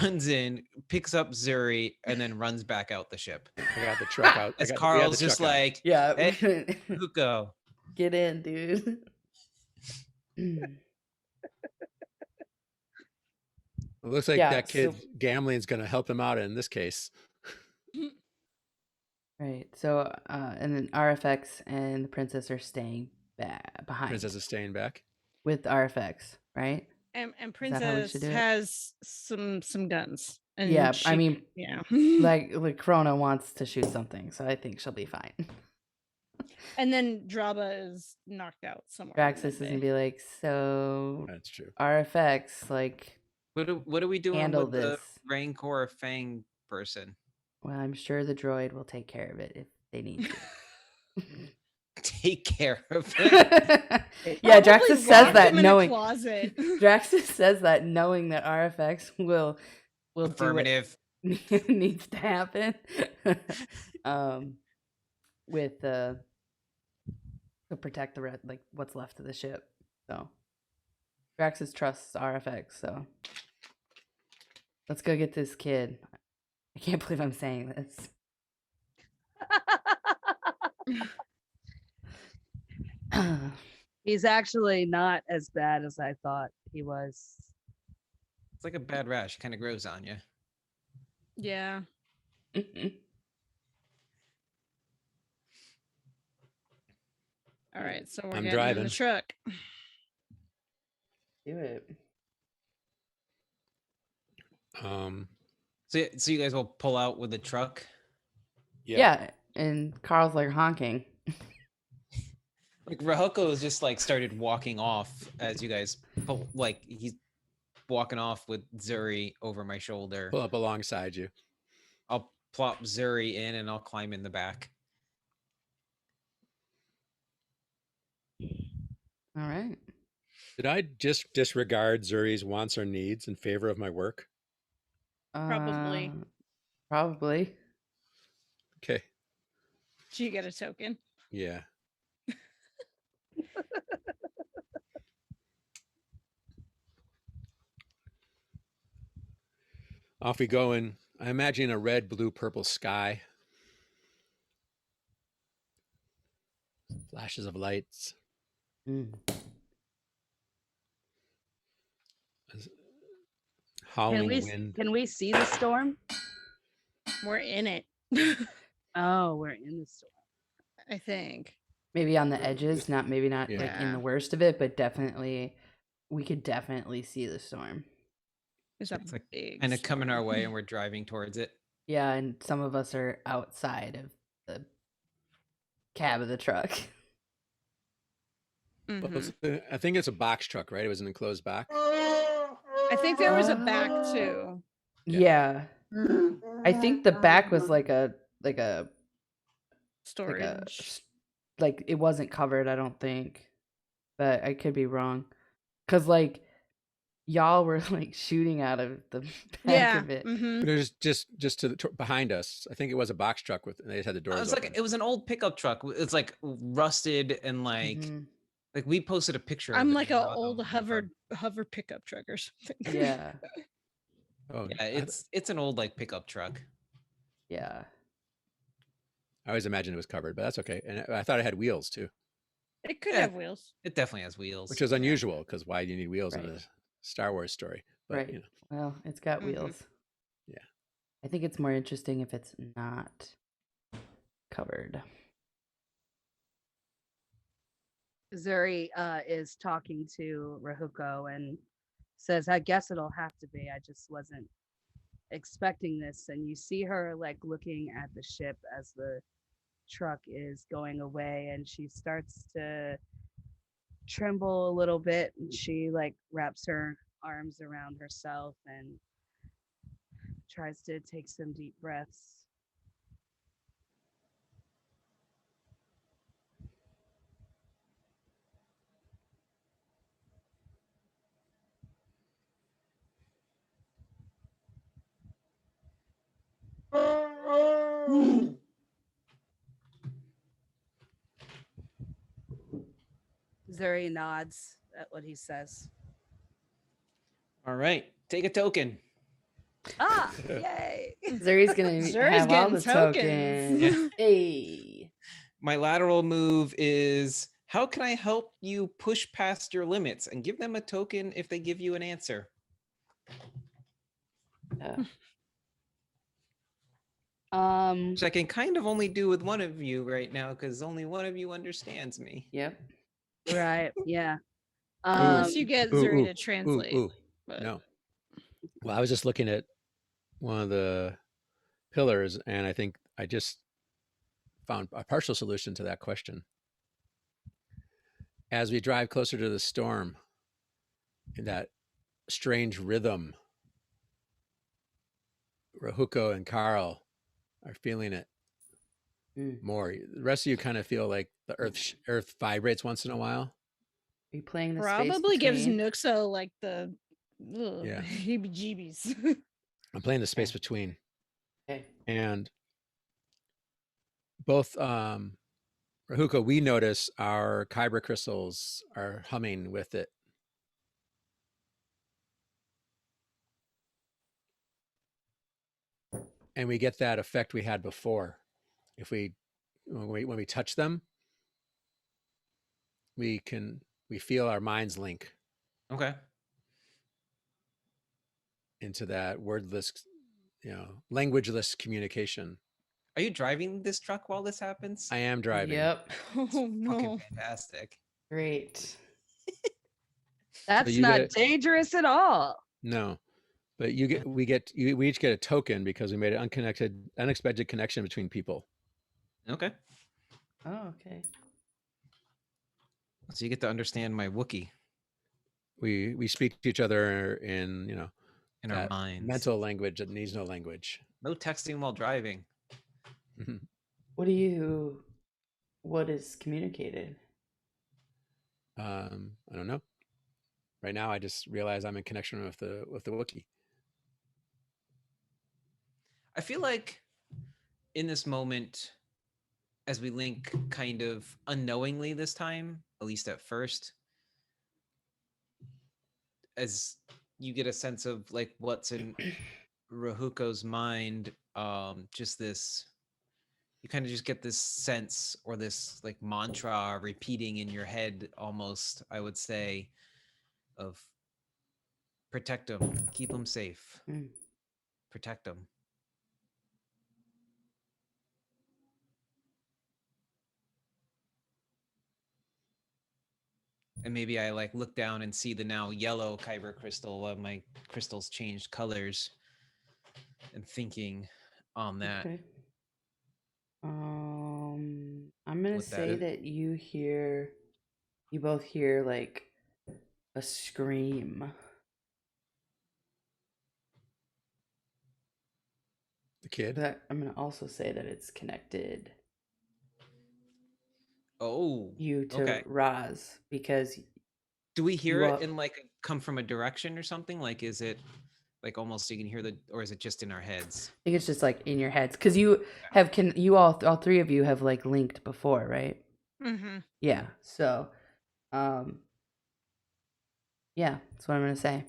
runs in, picks up Zuri, and then runs back out the ship. I got the truck out. As we had the Carl's just truck out. like, Yeah. hey, Huko. Get in, dude. It looks like Yeah, that kid so- Gamling's going to help him out in this case. Right. So, and then RFX and the princess are staying behind Princess is staying back. with RFX, right? And that how we should Princess do it? has some guns. And Yeah, I she- mean, yeah. like Krona wants to shoot something, so I think she'll be fine. And then Draba is knocked out somewhere. Draxus is gonna be like, so That's true. RFX, like, What are we doing handle with the this. Rancor Fang person? Well, I'm sure the droid will take care of it if they need to. Take care of it. Yeah, Probably Draxus says locked that him in a knowing closet. Draxus says that knowing that RFX will do what Affirmative. needs to happen. With to protect the like what's left of the ship. So Draxus trusts RFX, so let's go get this kid. I can't believe I'm saying this. He's actually not as bad as I thought he was. It's like a bad rash, kind of grows on you. Yeah. All right, so we're I'm getting in driving. the truck. Do it. So you guys will pull out with the truck. Yeah, and Carl's like honking. Like Rahoko is just like started walking off as you guys pull, like he's walking off with Zuri over my shoulder. Pull up alongside you. I'll plop Zuri in and I'll climb in the back. All right. Did I just disregard Zuri's wants or needs in favor of my work? Probably. Probably. Okay. Do you get a token? Yeah. Off we go, and I imagine a red, blue, purple sky. Flashes of lights. Mm. Howling wind. Can we see the storm? We're in it. Oh, we're in the storm. I think. Maybe on the edges, maybe not like in Yeah. the worst of it, but definitely we could definitely see the storm. It's a It's like big kind of coming our storm. way and we're driving towards it. Yeah, and some of us are outside of the cab of the truck. Well, Mhm. I think it's a box truck, right? It was an enclosed box. I think there was a back too. Yeah. I think the back was like a Storage. like it wasn't covered, I don't think. But I could be wrong. Cuz like y'all were like shooting out of the back Yeah. of it. Mhm. But it was just to the behind us. I think it was a box truck with, and they just had the doors It's open. like it was an old pickup truck. It's like rusted and like Mhm. like we posted a picture. I'm of it like in an the old Discord. hover pickup truck or something. Yeah. Oh, Yeah, it's an old like pickup truck. Yeah. I always imagined it was covered, but that's okay. And I thought it had wheels too, It could Yeah. have wheels. It definitely has wheels. which is unusual because why do you need wheels in Right. a Star Wars story? But Right. you know, Well, it's got Mhm. wheels. Yeah. I think it's more interesting if it's not covered. Zuri is talking to Rahuko and says, I guess it'll have to be. I just wasn't expecting this. And you see her like looking at the ship as the truck is going away and she starts to tremble a little bit and she like wraps her arms around herself and tries to take some deep breaths. Zuri nods at what he says. All right, take a token. Ah, yay! Zuri's gonna Zuri's have all getting the tokens. tokens. Hey. My lateral move is, how can I help you push past your limits, and give them a token if they give you an answer. Which I can kind of only do with one of you right now because only one of you understands me. Yep. Right. Yeah. Unless you get Zuri to translate. But... No. Well, I was just looking at one of the pillars, and I think I just found a partial solution to that question. As we drive closer to the storm, in that strange rhythm, Rahuko and Carl are feeling it more. The rest of you kind of feel like the earth vibrates once in a while. Are you playing the Probably space gives between? Nuxo like the heebie-jeebies. I'm playing the space between. Okay. And both Rahuko, we notice our kyber crystals are humming with it. And we get that effect we had before. If when we touch them, we feel our minds link. Okay. Into that wordless, languageless communication. Are you driving this truck while this happens? I am driving. Yep. Oh no. Fucking fantastic. Great. That's not dangerous at all. No. But we each get a token because we made an unexpected connection between people. Okay. Oh, okay. So you get to understand my Wookiee. We speak to each other in in our minds. Mental language that needs no language. No texting while driving. What is communicated? I don't know. Right now, I just realize I'm in connection with the Wookiee. I feel like in this moment, as we link kind of unknowingly this time, at least at first, as you get a sense of like what's in Rahuko's mind, just this, you kind of just get this sense or this like mantra repeating in your head almost, I would say, of protect them, keep them safe, protect them. And maybe I like look down and see the now yellow kyber crystal while my crystals changed colors, and thinking on that. Okay. I'm gonna say that you both hear like a scream. The kid? But I'm gonna also say that it's connected. Oh. You to Raz, because do we hear it in like come from a direction or something? Like, is it like almost you can hear or is it just in our heads? I think it's just like in your heads, because you all three of you have like linked before, right? Mm-hmm. Yeah. So, yeah, that's what I'm gonna say.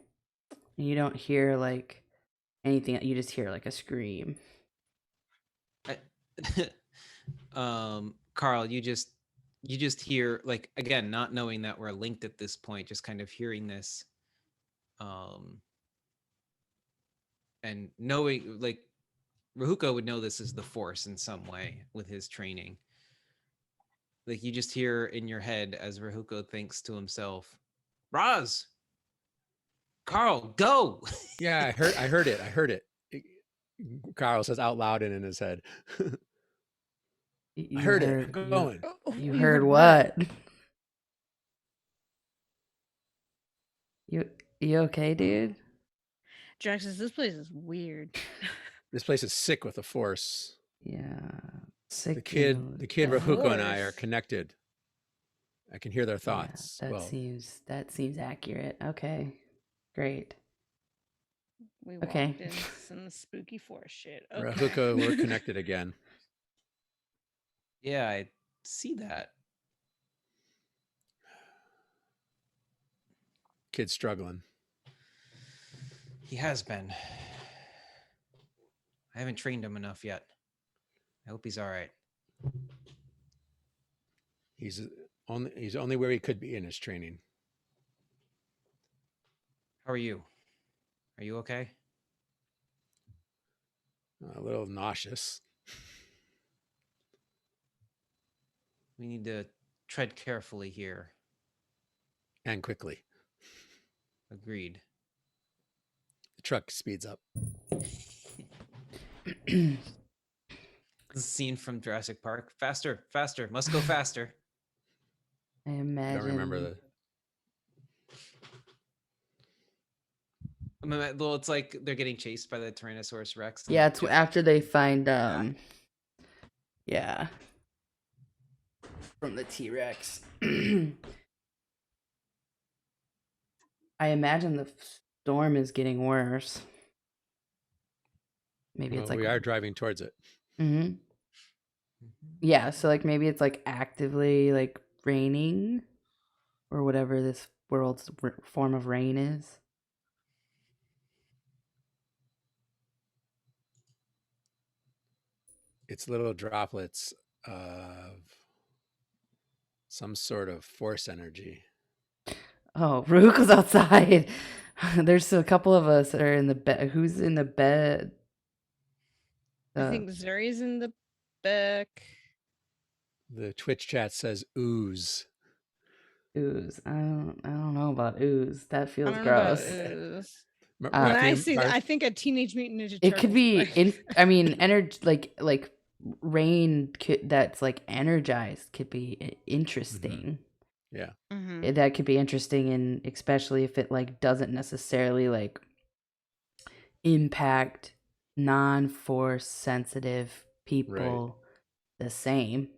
And you don't hear like anything; you just hear like a scream. Carl, you just hear, like, again, not knowing that we're linked at this point, just kind of hearing this, and knowing like Rahuko would know this is the Force in some way with his training. Like, you just hear in your head as Rahuko thinks to himself, Raz, Carl, go. Yeah, I heard it. Carl says out loud and in his head. I heard it. I'm going. You heard what? You okay, dude? Draxus, this place is weird. This place is sick with the Force. Yeah. Sick. The kid Rahuko and I are connected. I can hear their thoughts. Yeah, that seems accurate. Okay. Great. We walked in some spooky Force shit. Okay. Rahuko, we're connected again. Yeah, I see that. kid's struggling. He has been. I haven't trained him enough yet. I hope he's all right. He's only where he could be in his training. How are you? Are you okay? A little nauseous. We need to tread carefully here. And quickly. Agreed. The truck speeds up. The scene from Jurassic Park. Faster, faster, must go faster. I I imagine. don't remember the. Well, it's like they're getting chased by the Tyrannosaurus Rex. Yeah, it's after they find yeah. From the T-Rex. I imagine the storm is getting worse. Maybe it's like we are driving towards it. Mm-hmm. Yeah, so like maybe it's like actively like raining or whatever this world's form of rain is. It's little droplets of some sort of force energy. Oh, Ruko's outside. There's a couple of us that are in the bed. Who's in the bed? I think Zuri's in the back. The Twitch chat says ooze. Ooze. I don't know about ooze. That feels I don't know about gross. ooze. When When I see that, I think a Teenage Mutant Ninja Turtles. It could be I mean, like rain that's like energized could be interesting. Yeah. Mhm. That could be interesting, and especially if it like doesn't necessarily like impact non-force sensitive people the same.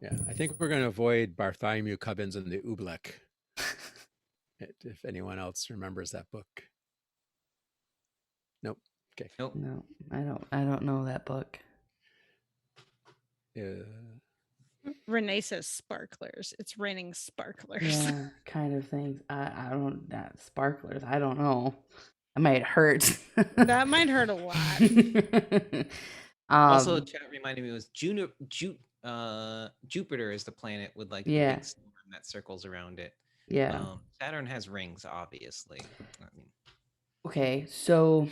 Yeah, I think we're going to avoid Bartholomew Cubbins and the Oobleck. If anyone else remembers that book. Nope. Okay. Nope. No, I don't know that book. Renee says sparklers. It's raining sparklers. Yeah, kind of things. I don't that sparklers. I don't know. That might hurt. That might hurt a lot. Also, chat reminded me it was Jupiter is the planet with like the big storm that circles around it. Yeah. Saturn has rings, obviously. I mean, okay, so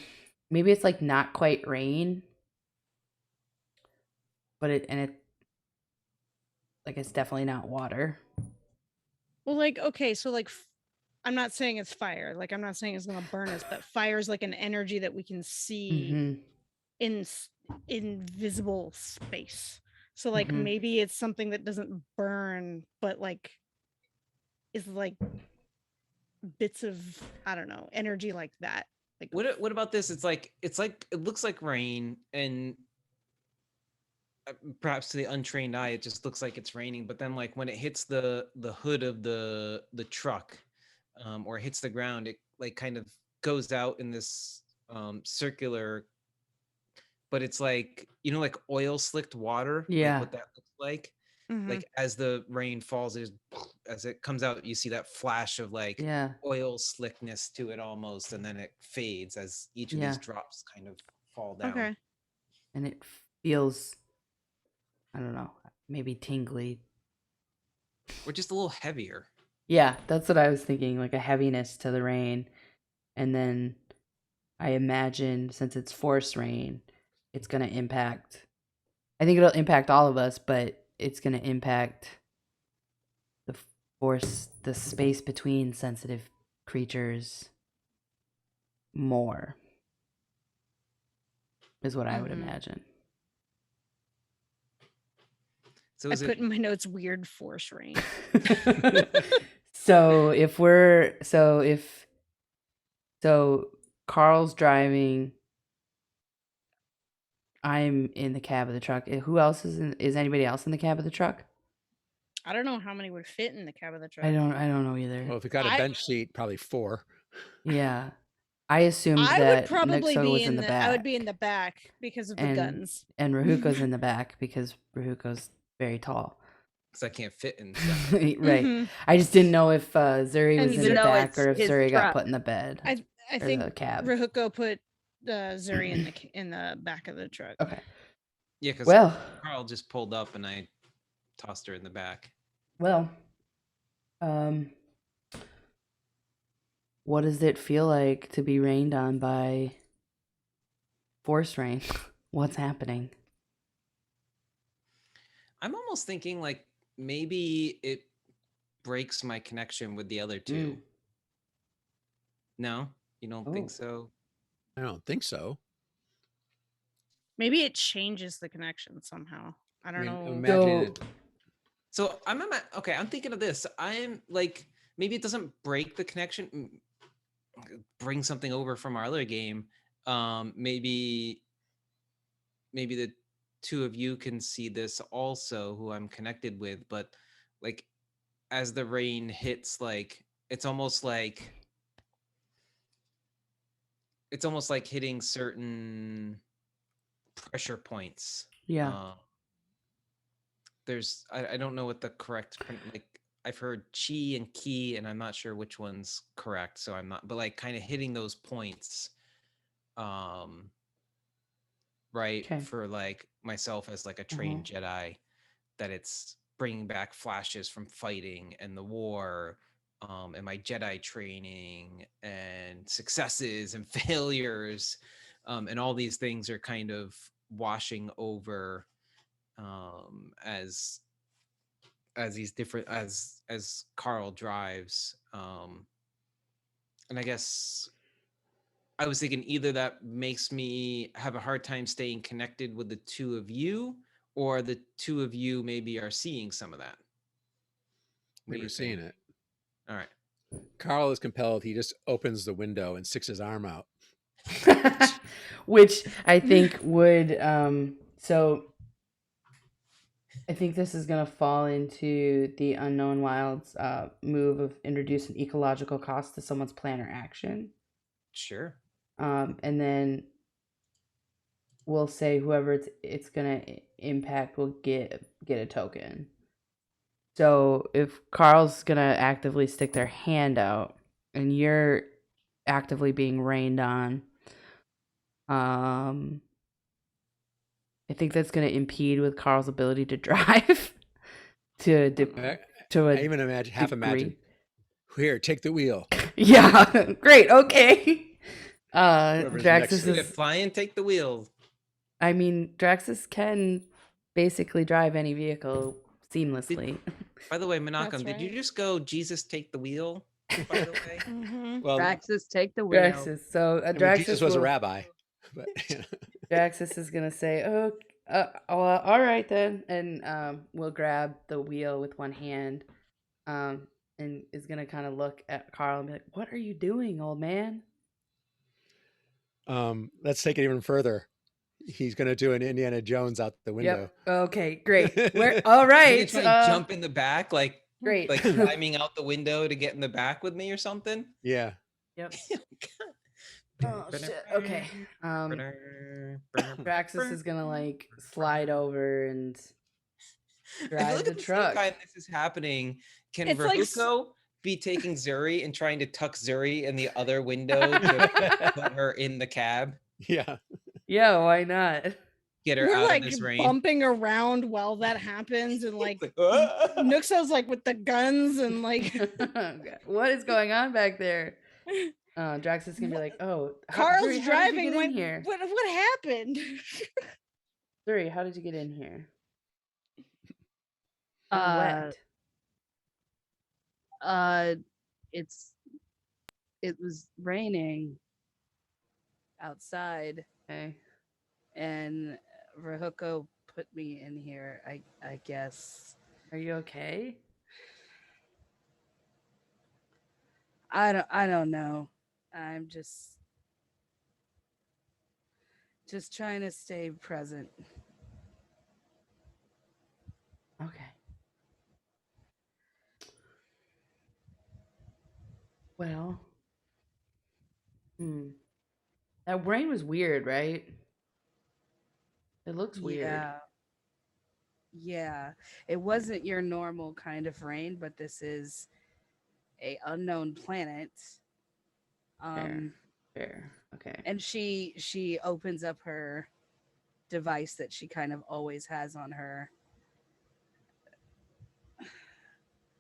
maybe it's like not quite rain, but it like it's definitely not water. Well, like okay, so like I'm not saying it's fire. Like I'm not saying it's gonna burn us, but fire is like an energy that we can see in invisible space. So like maybe it's something that doesn't burn, but like is like bits of I don't know energy like that. Like what about this? It's like it looks like rain, and perhaps to the untrained eye, it just looks like it's raining. But then, like when it hits the hood of the truck, or hits the ground, it like kind of goes out in this circular. But it's like like oil slicked water. Yeah. Like what that looks like. Like as the rain falls, as it comes out, you see that flash of like oil slickness to it almost, and then it fades as each of these drops kind of fall down. Okay. And it feels, I don't know, maybe tingly. Or just a little heavier. Yeah, that's what I was thinking, like a heaviness to the rain. And then I imagine since it's force rain, it's going to impact, I think it'll impact all of us, but it's going to impact the space between sensitive creatures more, is what I would imagine. So I put in my notes weird force rain. So Carl's driving, I'm in the cab of the truck. Who else is anybody else in the cab of the truck? I don't know how many would fit in the cab of the truck. I don't know either. Well, if we got a bench seat, probably 4. Yeah. I assumed that Nixo was in the back. I would be in the back because of the guns. And Rahuko's in the back because Rahuko's very tall. because I can't fit inside. Right. Mhm. I just didn't know if Zuri was And in the Even though back it's or if his Zuri got truck. put in the bed. I Or think the cab. Rahuko put Zuri in the back of the truck. Okay. Yeah, because Well, Carl just pulled up and I tossed her in the back. well. What does it feel like to be rained on by force rain? What's happening? I'm almost thinking like maybe it breaks my connection with the other two. Mm. No, you don't Oh. think so? I don't think so. Maybe it changes the connection somehow. I don't know. Imagine it. So okay. I'm thinking of this. I'm like maybe it doesn't break the connection. Bring something over from our other game. Maybe the two of you can see this also, who I'm connected with. But like as the rain hits, like it's almost like hitting certain pressure points. Yeah. There's I don't know what the correct like I've heard chi and ki and I'm not sure which one's correct, so I'm not, but like kind of hitting those points right. Okay. For like myself as like a trained Jedi, that it's bringing back flashes from fighting and the war, and my Jedi training and successes and failures, and all these things are kind of washing over as these different as Carl drives. And I guess I was thinking either that makes me have a hard time staying connected with the two of you, or the two of you maybe are seeing some of that. We were seeing it. All right. Carl is compelled. He just opens the window and sticks his arm out. Which I think would so I think this is gonna fall into the Unknown Wilds move of introduce an ecological cost to someone's plan or action. Sure. And then we'll say whoever it's gonna impact will get a token. So if Carl's gonna actively stick their hand out and you're actively being rained on, I think that's gonna impede with Carl's ability to drive. to I even imagine. Here, take the wheel. Yeah, great. Okay. Whoever's next Draxus to Yeah, is. fly and take the wheel. I mean, Draxus can basically drive any vehicle seamlessly. By the way, Menachem, That's did you right. just go Jesus take the wheel? By the way, Mhm. Well, Praxis, take the wheel. Draxus. So I mean, Draxus Jesus was a will- rabbi, but Draxus is gonna say, "Oh, all right then," and we'll grab the wheel with one hand, and is gonna kind of look at Carl and be like, "What are you doing, old man?" let's take it even further. He's going to do an Indiana Jones out the window. Yep. Okay. Great. We're all you right. try and jump in the back, like Great. climbing out the window to get in the back with me or something. Yeah. Yep. Oh shit. Okay. Draxus is gonna like slide over and I feel drive like the at the truck. same time this is happening, can It's like Rahuko be taking Zuri and trying to tuck Zuri in the other window to put her in the cab? Yeah. Yeah, why not? Get her we're out like of this rain. bumping around while that happens, and like It's like, Nuxo's like with the guns and like What is going on back there? Draxus can be like, "Oh, Carl's Zuri, how did you driving. get in Like, here? what happened? Zuri, how did you get in here? Uh, Wet. it was raining outside, Okay. and Rahuko put me in here. I guess. Are you okay? I don't know. I'm just trying to stay present. Okay. Well. That rain was weird, right? It looks weird. Yeah. Yeah, it wasn't your normal kind of rain, but this is a unknown planet. Fair. Um, Fair. Okay. and she opens up her device that she kind of always has on her.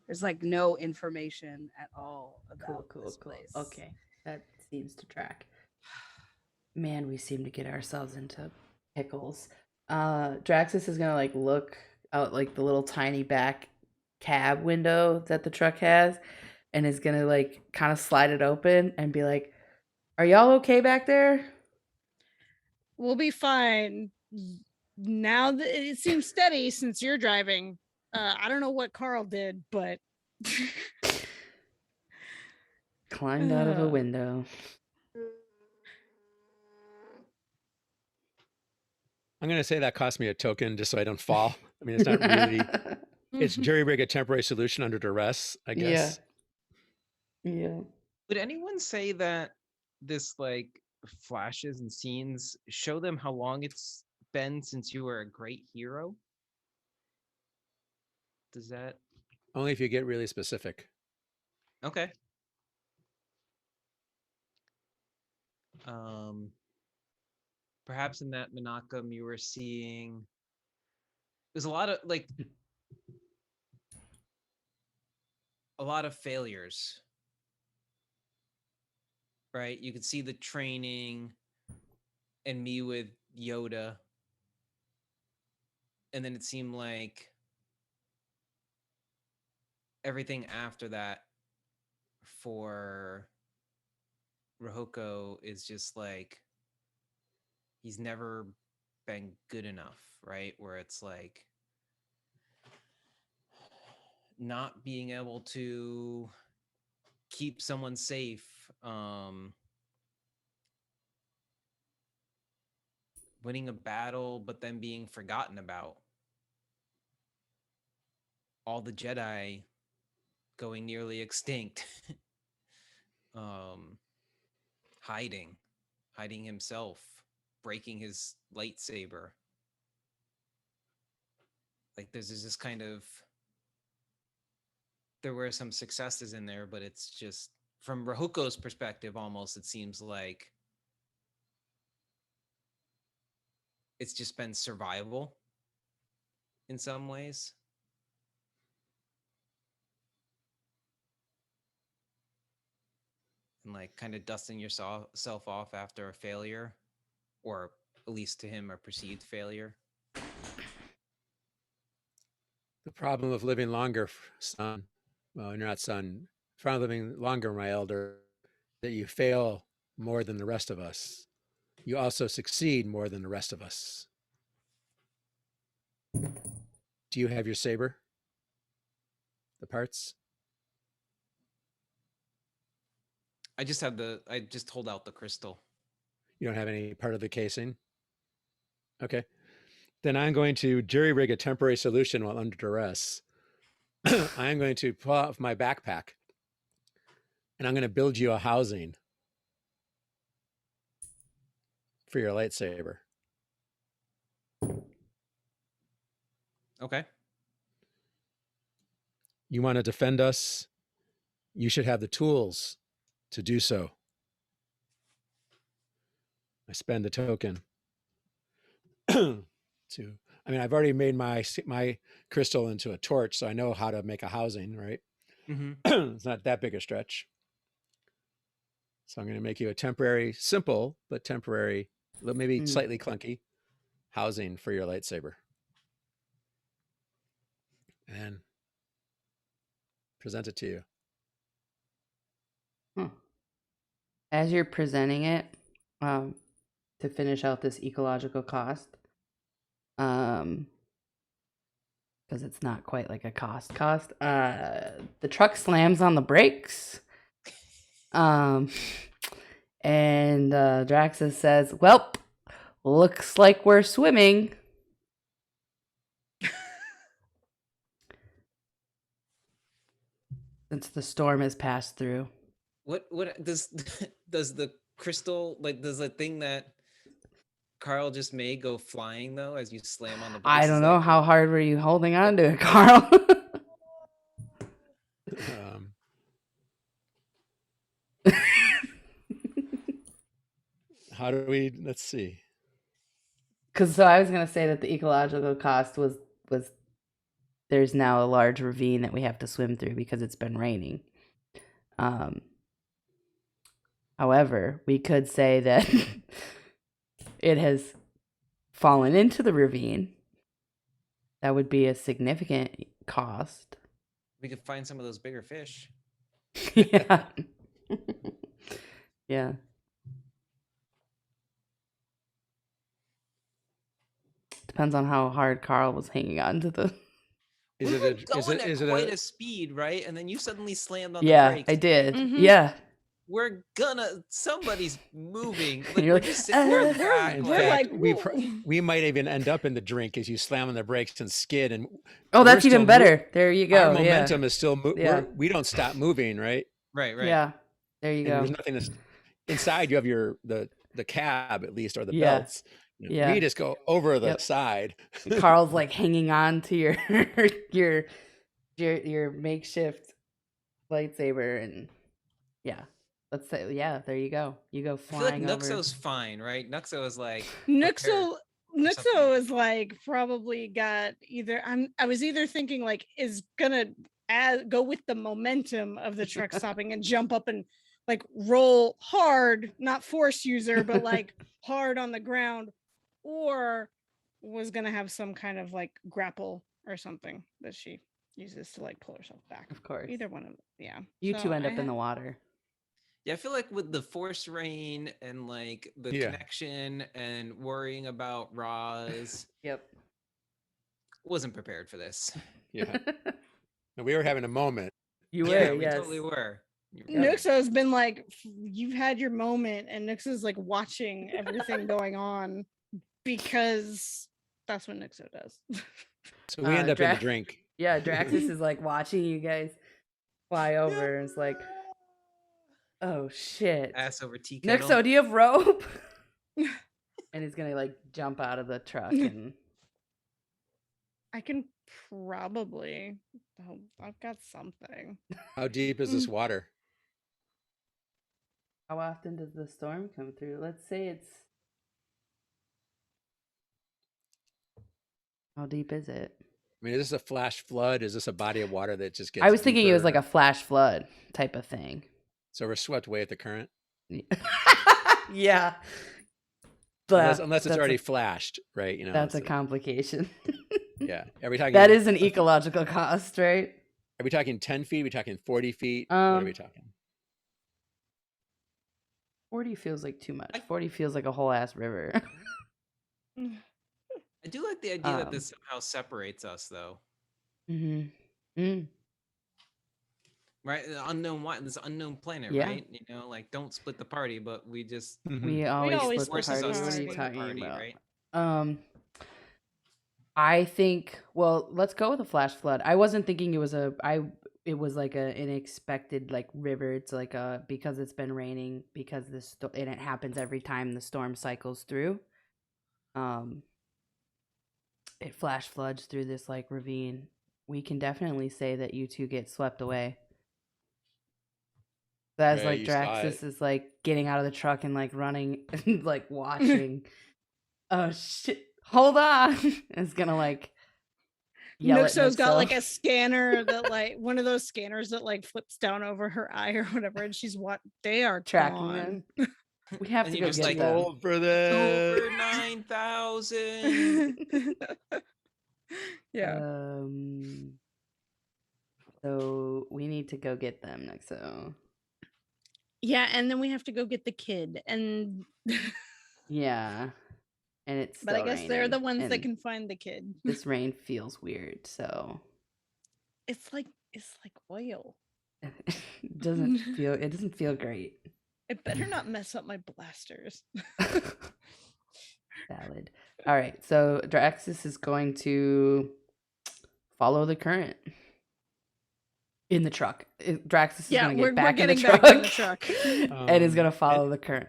There's like no information at all Cool, about cool, this cool. place. Okay. That seems to track. Man, we seem to get ourselves into pickles. Draxus is gonna like look out like the little tiny back cab window that the truck has and is gonna like kind of slide it open and be like, "Are y'all okay back there?" We'll be fine. Now that it seems steady since you're driving. I don't know what Carl did, but Climbed out of a window. I'm going to say that cost me a token just so I don't fall. I mean, it's not really. It's jury rig a temporary solution under duress, I guess. Yeah. Would anyone say that this like flashes and scenes show them how long it's been since you were a great hero? Does that? Only if you get really specific. Okay. Um, perhaps in that Menachem you were seeing there's a lot of like a lot of failures, right? You could see the training and me with Yoda, and then it seemed like everything after that for Rohoko is just like he's never been good enough, right? Where it's like not being able to keep someone safe, winning a battle, but then being forgotten about. All the Jedi going nearly extinct. um, hiding himself, breaking his lightsaber. Like there's this kind of there were some successes in there, but it's just from Rahuko's perspective, almost it seems like it's just been survival in some ways. And like kind of dusting yourself off after a failure, or at least to him a perceived failure. The problem of living longer, son. Well, you're not son. The problem of living longer, my elder, that you fail more than the rest of us. You also succeed more than the rest of us. Do you have your saber? The parts? I just hold out the crystal. You don't have any part of the casing? Okay. Then I'm going to jury rig a temporary solution while under duress. I'm going to pull off my backpack and I'm going to build you a housing for your lightsaber. Okay. You want to defend us? You should have the tools to do so. I spend a token to. I mean, I've already made my crystal into a torch, so I know how to make a housing, right? Mm-hmm. It's not that big a stretch. So I'm going to make you a temporary, simple but temporary, maybe slightly clunky housing for your lightsaber. And present it to you. As you're presenting it, to finish out this ecological cost, because it's not quite like a cost, the truck slams on the brakes. And Draxus says, "Well, looks like we're swimming." Since the storm has passed through. What does does the crystal, like, does the thing that Carl just may go flying though as you slam on the brakes. I Is don't that know. kind How of- hard were you holding on to it, Carl? How do we? Let's see. Because I was gonna say that the ecological cost was there's now a large ravine that we have to swim through because it's been raining. However, we could say that it has fallen into the ravine. That would be a significant cost. We could find some of those bigger fish. Yeah. Yeah. Depends on how hard Carl was hanging on to the. Is We it were a? going Is at it quite a? a speed, right? And then you suddenly slammed on the Yeah, brakes. I did. Mhm. Yeah. We're gonna. Somebody's moving. And Like, you're we're like, just sitting there in the back. In We're fact, like, we might even end up in the drink as you slam on the brakes and skid. And Oh, that's we're even still better. There you go. Our Yeah. momentum is still. Yeah. We don't stop moving, right? Right. Yeah. There you And go. there's nothing inside. You have the cab at least, or the Yeah. belts. Yeah. We just go over the Yep. side. Carl's like hanging on to your makeshift lightsaber, and yeah, let's say there you go. You go I feel like flying over. Nuxo's fine, right? Nuxo is like Nuxo something. is like probably got either I was either thinking like is gonna go with the momentum of the truck stopping and jump up and like roll hard, not force user, but like hard on the ground, or was gonna have some kind of like grapple or something that she uses to like pull herself back. Of course. Either one of them. Yeah. You So two end I up in the water. Yeah, I feel like with the force rain and like the Yeah. connection and worrying about Roz, Yep. wasn't prepared for this. Yeah. And we were having a moment. You were. Yeah, we Yes. totally were. Nuxo's been like, you've had your moment, and Nuxo's like watching everything going on because that's what Nuxo does. So we end up in the Drax- drink. Yeah, Draxus is like watching you guys fly over, and it's like, oh shit. Ass over tea kettle. Nuxo, do you have rope? And he's gonna like jump out of the truck and. I can probably. Oh, I've got something. How deep is this water? How often does the storm come through? Let's say it's. How deep is it? I mean, is this a flash flood? Is this a body of water that just gets? I was thinking it was like deeper? a flash flood type of thing. So we're swept away at the current. Yeah. Unless it's that's already a, flashed, right? You know, that's a so- complication. yeah. Are we talking? That is an ecological cost, right? Are we talking 10 feet? Are we talking 40 feet? What are we talking? 40 feels like too much. 40 feels like a whole ass river. I do like the idea that this somehow separates us, though. Mm-hmm. Right, this unknown planet, Yeah. right? You know, like don't split the party, but we just We always always split the forces party. us to What are you split the talking party, about? right? I think. Well, let's go with a flash flood. I wasn't thinking it was It was like an unexpected like river. It's like because it's been raining because and it happens every time the storm cycles through. It flash floods through this like ravine. We can definitely say that you two get swept away. So as Yeah, like you saw Draxus it. is like getting out of the truck and like running and like watching. Oh shit! Hold on! It's gonna like yell at Nuxo's got Nuxo. like a scanner that like one of those scanners that like flips down over her eye or whatever, and she's they are Tracking gone. them. We have And to you're go just get like, them. Roll for this. Over 9,000. Yeah. So we need to go get them, Nuxo. Yeah, and then we have to go get the kid, and Yeah, and it's. but I still guess they're the raining, ones that and can find the kid. This rain feels weird, so It's like oil. it doesn't feel great. It better not mess up my blasters. Valid. All right, so Draxus is going to follow the current in the truck. Draxus is Yeah, going to we're get back in the getting truck, back in the truck. and is going to follow the current.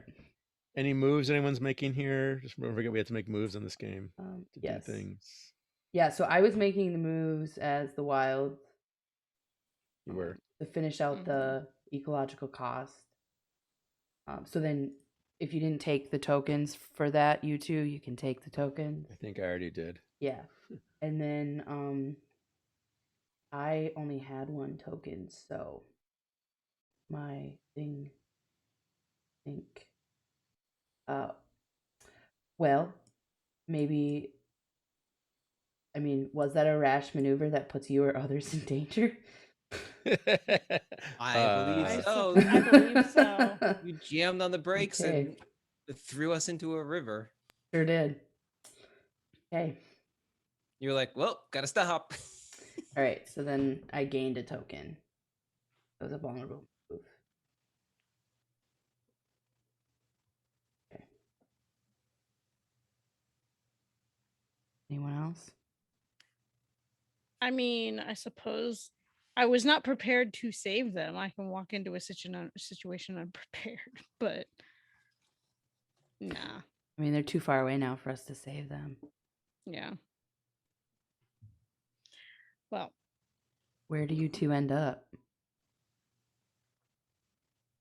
Any moves anyone's making here? Just don't forget we have to make moves in this game to Yes. do things. Yeah, so I was making the moves as the wild You were. to finish out the ecological cost. So then if you didn't take the tokens for that, you two, you can take the tokens. I think I already did. Yeah. And then I only had 1 token, so my thing think well, maybe I mean, was that a rash maneuver that puts you or others in danger? I believe I so. believe so. You jammed on the brakes Okay. and it threw us into a river. Sure did. Okay. You're like, well, gotta stop. All right. So then I gained a token. It was a vulnerable move. Okay. Anyone else? I mean, I suppose I was not prepared to save them. I can walk into a situation unprepared, but nah. I mean, they're too far away now for us to save them. Yeah. Well, Where do you two end up?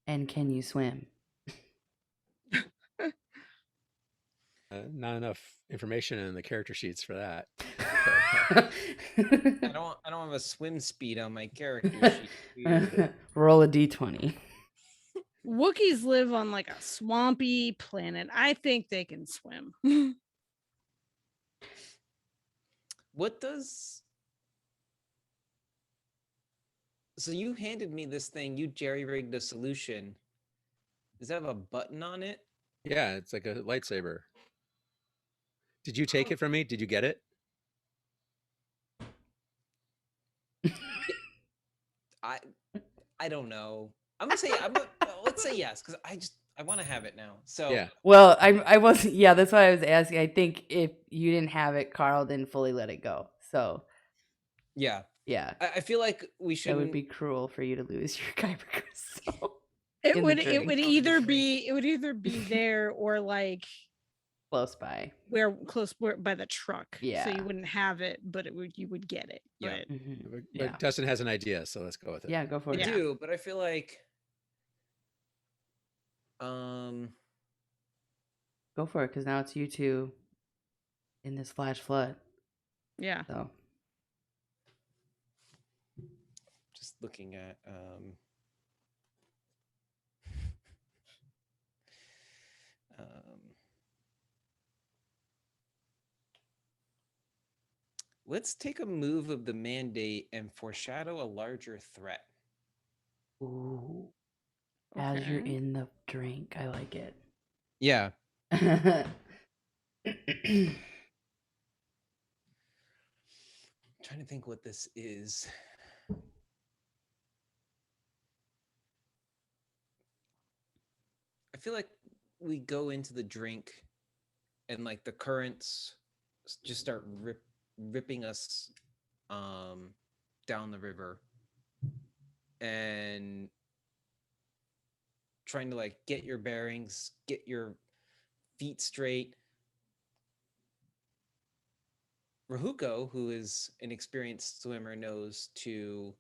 And can you swim? Not enough information in the character sheets for that. I don't have a swim speed on my character sheet. Weird. Roll a d20. Wookiees live on like a swampy planet. I think they can swim. What does so you handed me this thing, you jerry-rigged a solution. Does that have a button on it? Yeah, it's like a lightsaber. Did you take it from me? Did you get it? I don't know. I'm gonna say let's say yes, because I want to have it now. So Yeah. Well, I wasn't. Yeah, that's why I was asking. I think if you didn't have it, Carl didn't fully let it go. So yeah, yeah, I feel like we should. that would be cruel for you to lose your kyber crystal. It In the would drink. either be there or like Close by. where close by the truck. So Yeah. you wouldn't have it, but you would get it. Yeah. But But Yeah. Dustin has an idea, so let's go with it. Yeah, go for I it. Yeah. do, but I feel like Go for it, because now it's you two in this flash flood. yeah. So just looking at let's take a move of the mandate and foreshadow a larger threat. ooh. As you're Okay. in the drink, I like it. Yeah. Trying to think what this is. I feel like we go into the drink and like the currents just start ripping us down the river and trying to like get your bearings, get your feet straight. Rahuko, who is an experienced swimmer, knows to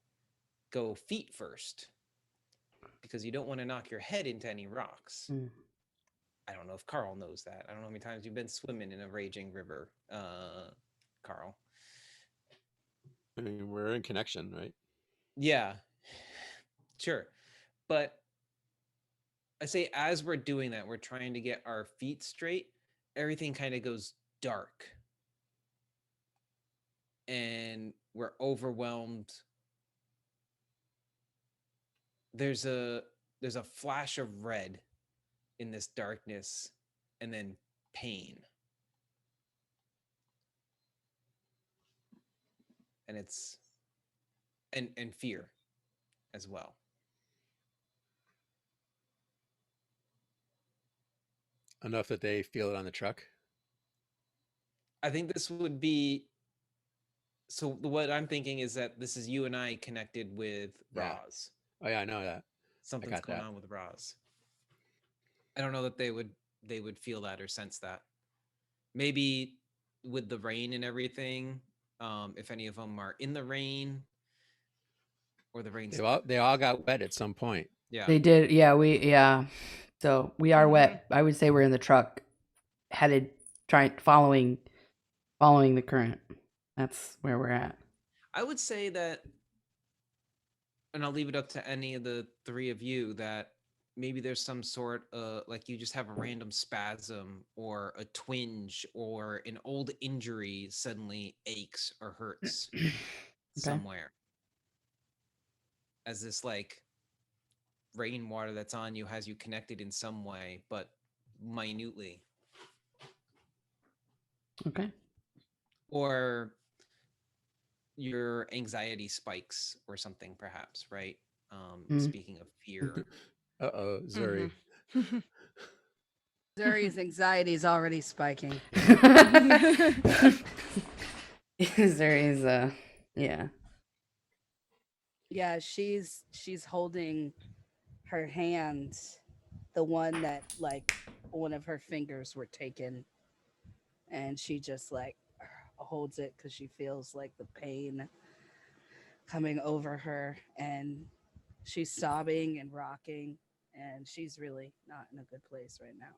go feet first because you don't want to knock your head into any rocks. Mm. I don't know if Carl knows that. I don't know how many times you've been swimming in a raging river, Carl. I mean, we're in connection, right? Yeah, sure. But I say as we're doing that, we're trying to get our feet straight. Everything kind of goes dark. And we're overwhelmed. There's a flash of red in this darkness and then pain. And it's and fear as well. Enough that they feel it on the truck. I think this would be so what I'm thinking is that this is you and I connected with Yeah. Roz. Oh yeah, I know that. Something's got going that. on with Roz. I don't know that they would they would feel that or sense that. Maybe with the rain and everything, if any of them are in the rain or the rain's They all got wet at some point. yeah. They did. Yeah. So we are wet. I would say we're in the truck, headed, following the current. That's where we're at. I would say that, and I'll leave it up to any of the three of you, that maybe there's some sort of, like, you just have a random spasm or a twinge or an old injury suddenly aches or hurts somewhere. As this, like, rainwater that's on you has you connected in some way, but minutely. Okay. Or your anxiety spikes or something, perhaps, right? Speaking of fear. Uh-oh, Zuri. Zuri's anxiety is already spiking. There is yeah. Yeah, she's holding her hand, the one that, like, one of her fingers were taken, and she just, like, holds it because she feels like the pain coming over her, and she's sobbing and rocking, and she's really not in a good place right now.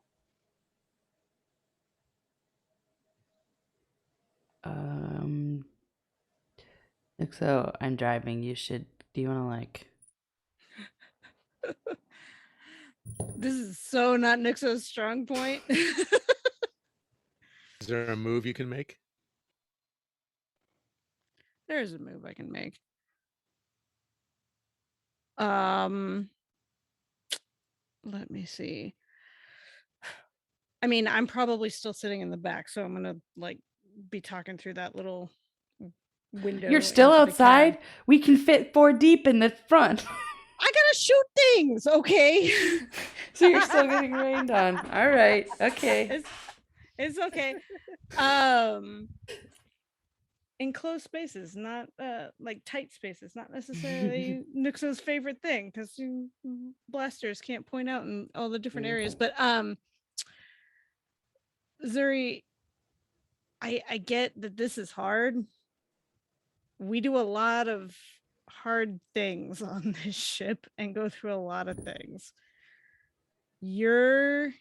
So I'm driving. Do you want to, like? This is so not Nixo's strong point. Is there a move you can make? There's a move I can make. Let me see. I mean, I'm probably still sitting in the back, so I'm gonna, like, be talking through that little window. You're still into the outside? cab. We can fit 4 deep in the front. I gotta shoot things, okay? So you're still getting rained on. All right. Okay. It's okay. In closed spaces, not like tight spaces, not necessarily Nixo's favorite thing, because blasters can't point out in all the different areas. But Zuri, I get that this is hard. We do a lot of hard things on this ship and go through a lot of things. You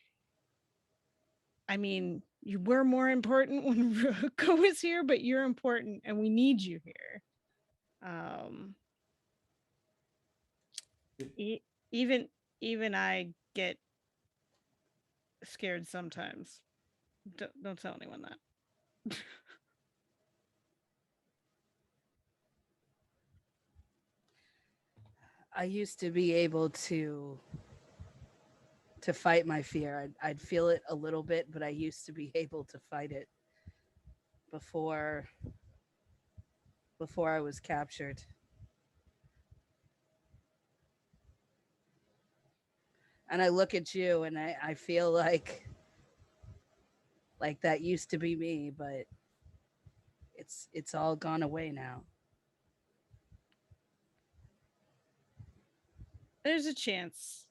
were more important when Ruko was here, but you're important and we need you here. Even I get scared sometimes. Don't tell anyone that. I used to be able to fight my fear. I'd feel it a little bit, but I used to be able to fight it before I was captured. And I look at you and I feel like that used to be me, but it's all gone away now. There's a chance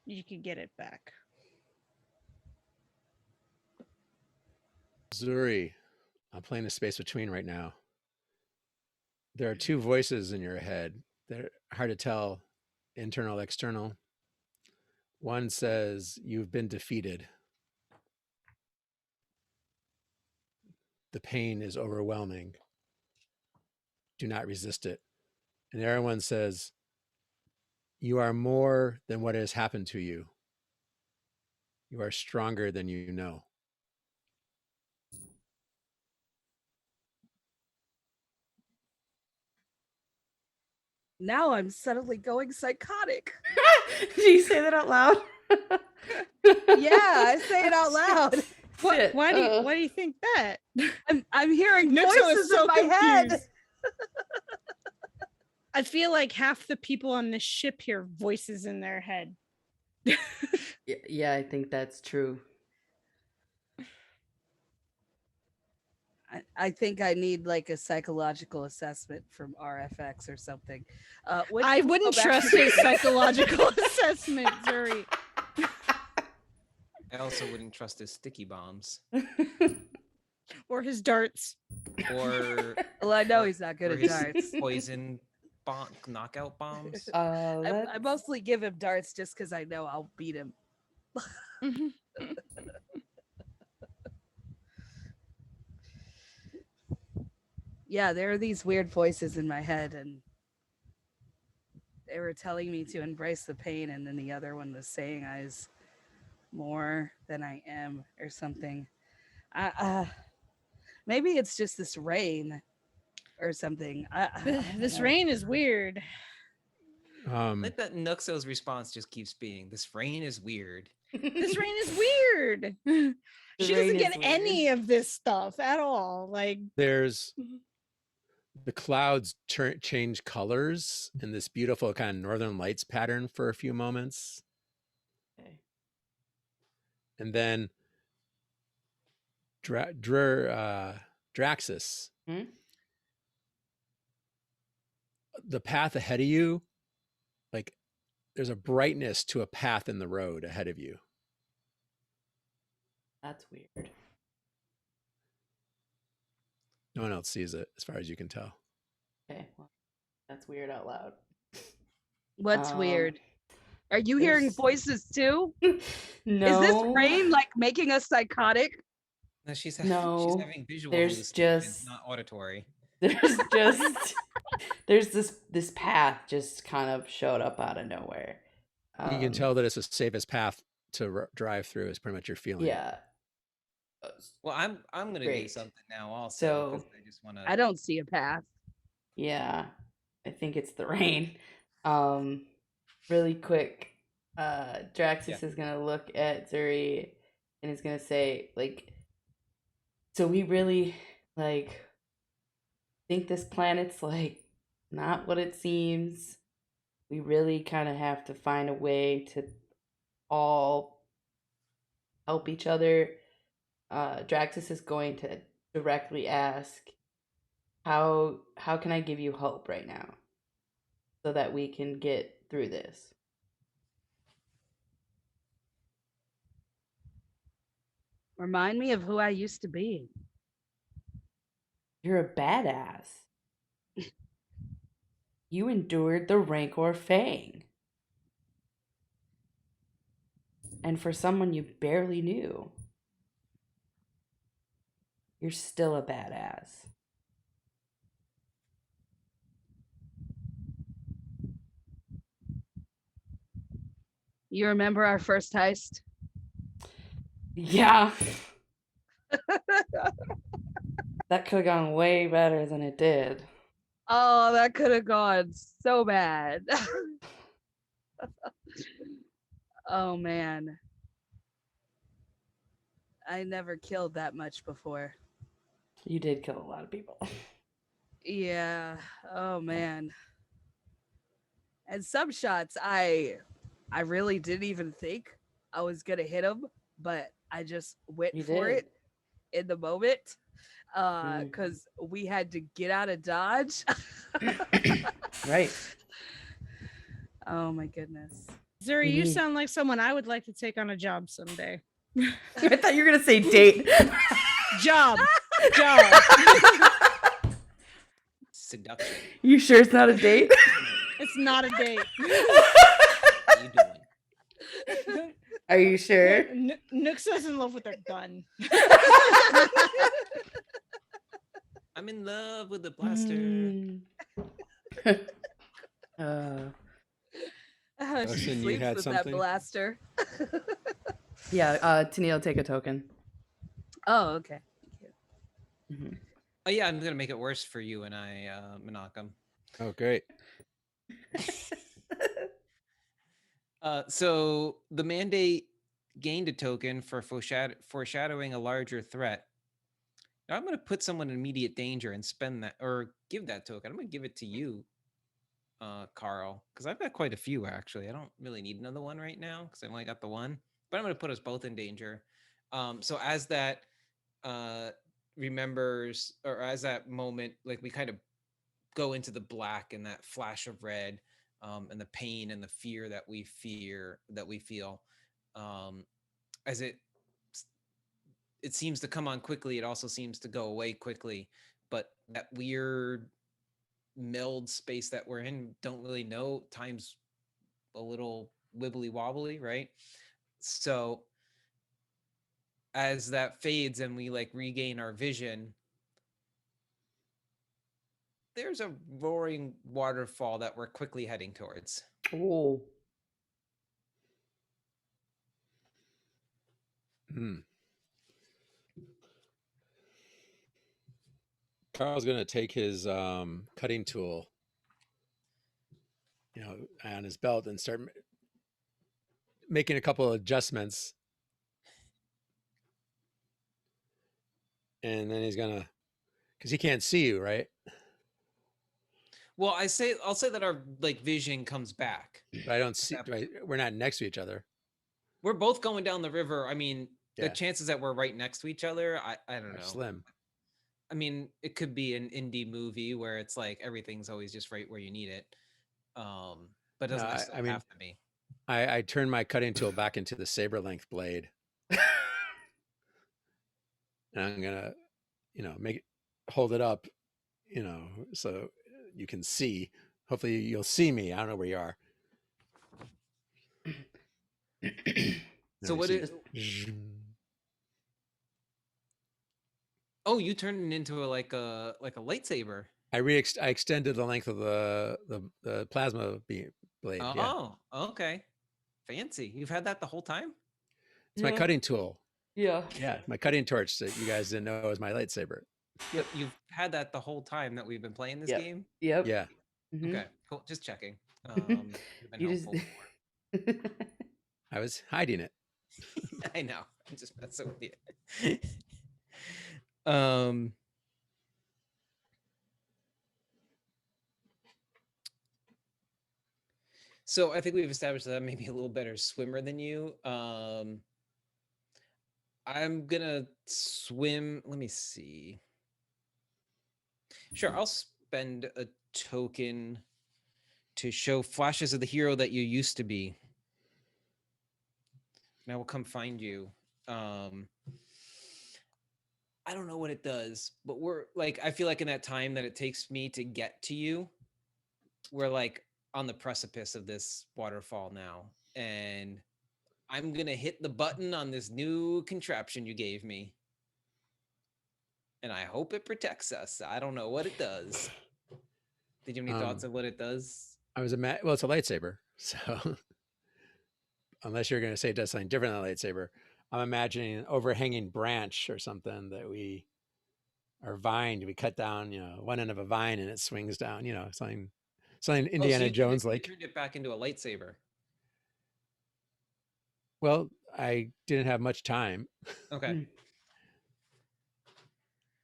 you could get it back. Zuri, I'm playing the space between right now. There are two voices in your head. They're hard to tell, internal, external. One says, you've been defeated. The pain is overwhelming. Do not resist it. And the other one says, you are more than what has happened to you. You are stronger than you know. Now I'm suddenly going psychotic. Did you say that out loud? Yeah, I say it out loud. Why do you think that? I'm hearing Nixo voices is so in my confused. head. I feel like half the people on this ship hear voices in their head. Yeah, I think that's true. I think I need, like, a psychological assessment from RFX or something. I wouldn't trust his psychological assessment, Zuri. I also wouldn't trust his sticky bombs Or his darts. or Well, I know or, he's not good or at his darts. poison bomb knockout bombs. I mostly give him darts just because I know I'll beat him. Yeah, there are these weird voices in my head, and they were telling me to embrace the pain, and then the other one was saying I was more than I am or something. Maybe it's just this rain or something. This rain is weird. Let that Nuxo's response just keeps being, "This rain is weird." This rain is weird. She rain doesn't is get any weird. of this stuff at all. Like, There's the clouds change colors in this beautiful kind of northern lights pattern for a few moments. Okay. And then Draxus, Hmm? the path ahead of you, like there's a brightness to a path in the road ahead of you. That's weird. No one else sees it as far as you can tell. Okay, well, that's weird out loud. What's weird? Are you hearing there's- voices too? No. Is this rain like making us psychotic? No, she's No, having visual there's hallucinations, just- not auditory. There's just there's this path just kind of showed up out of nowhere. You can tell that it's the safest path to drive through is pretty much your feeling. Yeah. Well, I'm gonna do Great. something now also because So I just want to. I don't see a path. yeah, I think it's the rain. Really quick, Draxus is gonna look at Zuri and is gonna say, like, so we really like think this planet's like not what it seems. We really kind of have to find a way to all help each other. Draxus is going to directly ask, how can I give you hope right now so that we can get through this? Remind me of who I used to be. You're a badass. You endured the Rancor Fang. And for someone you barely knew, you're still a badass. You remember our first heist? Yeah. That could have gone way better than it did. Oh, that could have gone so bad. Oh man. I never killed that much before. You did kill a lot of people. Yeah. Oh man. And some shots I really didn't even think I was gonna hit him, but I just went You for did. it in the moment. Because we had to get out of Dodge. Right. Oh my goodness. Zuri, you Mhm. sound like someone I would like to take on a job someday. I thought you were going to say date. Job. Seduction. You sure it's not a date? It's not a date. What are you doing? Are you sure? Nuxa's in love with her gun. I'm in love with the blaster. Mm. She Ocean, you sleeps had with something? that blaster. Yeah, Tennille, take a token. Oh, okay. Mhm. Oh yeah, I'm gonna make it worse for you and I, Menachem. Oh, great. So the mandate gained a token for foreshadowing a larger threat. Now I'm going to put someone in immediate danger and spend that or give that token. I'm going to give it to you, Carl, because I've got quite a few actually. I don't really need another one right now because I've only got the one. But I'm going to put us both in danger. So as that remembers, or as that moment, like we kind of go into the black and that flash of red, and the pain and the fear that we feel. as it seems to come on quickly, it also seems to go away quickly. But that weird meld space that we're in, don't really know. Time's a little wibbly wobbly, right? So as that fades and we like regain our vision, there's a roaring waterfall that we're quickly heading towards. Oh. Carl's going to take his cutting tool, on his belt and start making a couple of adjustments. And then he's going to, because he can't see you, right? Well, I'll say that our like vision comes back. But I don't see, we're not next to each other. We're both going down the river. I mean, the Yeah. chances that we're right next to each other, I don't know. Slim. I mean, it could be an indie movie where it's like everything's always just right where you need it. But it doesn't necessarily have to be. I turned my cutting tool back into the saber length blade. And I'm gonna, make it, hold it up, so you can see. Hopefully you'll see me. I don't know where you are. So what is? Oh, you turned it into like a lightsaber. I extended the length of the plasma blade. Oh, yeah. Okay, fancy. You've had that the whole time. It's my cutting tool. Yeah. Yeah, my cutting torch that you guys didn't know was my lightsaber. Yep, you've had that the whole time that we've been playing this game. Yep. Yeah. Mm-hmm. Okay, cool. Just checking. I was hiding it. I know. I'm just messing with you. So I think we've established that I'm maybe a little better swimmer than you. I'm gonna swim. Let me see. Sure, I'll spend a token to show flashes of the hero that you used to be. And I will come find you. I don't know what it does, but we're like, I feel like in that time that it takes me to get to you, we're like on the precipice of this waterfall now. And I'm going to hit the button on this new contraption you gave me. And I hope it protects us. I don't know what it does. Did you have any thoughts of what it does? Well, it's a lightsaber. So unless you're going to say it does something different than a lightsaber, I'm imagining an overhanging branch or something that we cut down, one end of a vine and it swings down, something Indiana Jones like. You turned it back into a lightsaber. Well, I didn't have much time. Okay.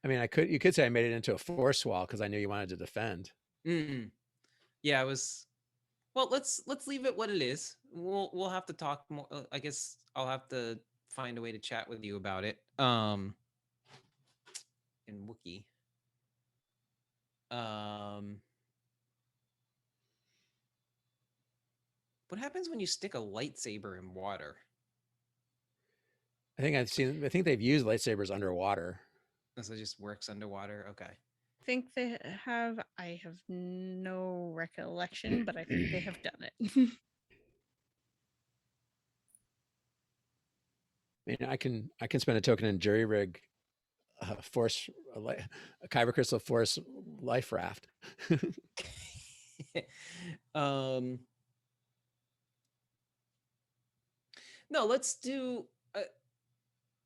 I mean, you could say I made it into a force wall because I knew you wanted to defend. Mm-hmm. Yeah, I was. Well, let's leave it what it is. We'll have to talk more. I guess I'll have to find a way to chat with you about it. In Wookiee. What happens when you stick a lightsaber in water? I think they've used lightsabers underwater. So it just works underwater. Okay. I think they have. I have no recollection, but I think they have done it. I mean, I can spend a token and jury rig a kyber crystal force life raft. No, let's do.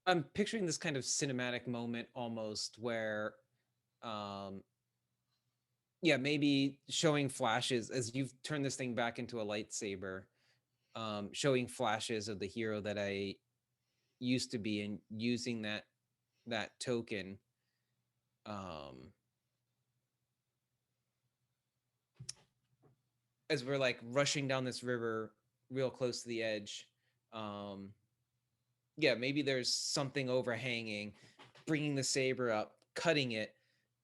I'm picturing this kind of cinematic moment almost where, yeah, maybe showing flashes as you've turned this thing back into a lightsaber, showing flashes of the hero that I used to be and using that token. As we're like rushing down this river real close to the edge, yeah, maybe there's something overhanging, bringing the saber up, cutting it,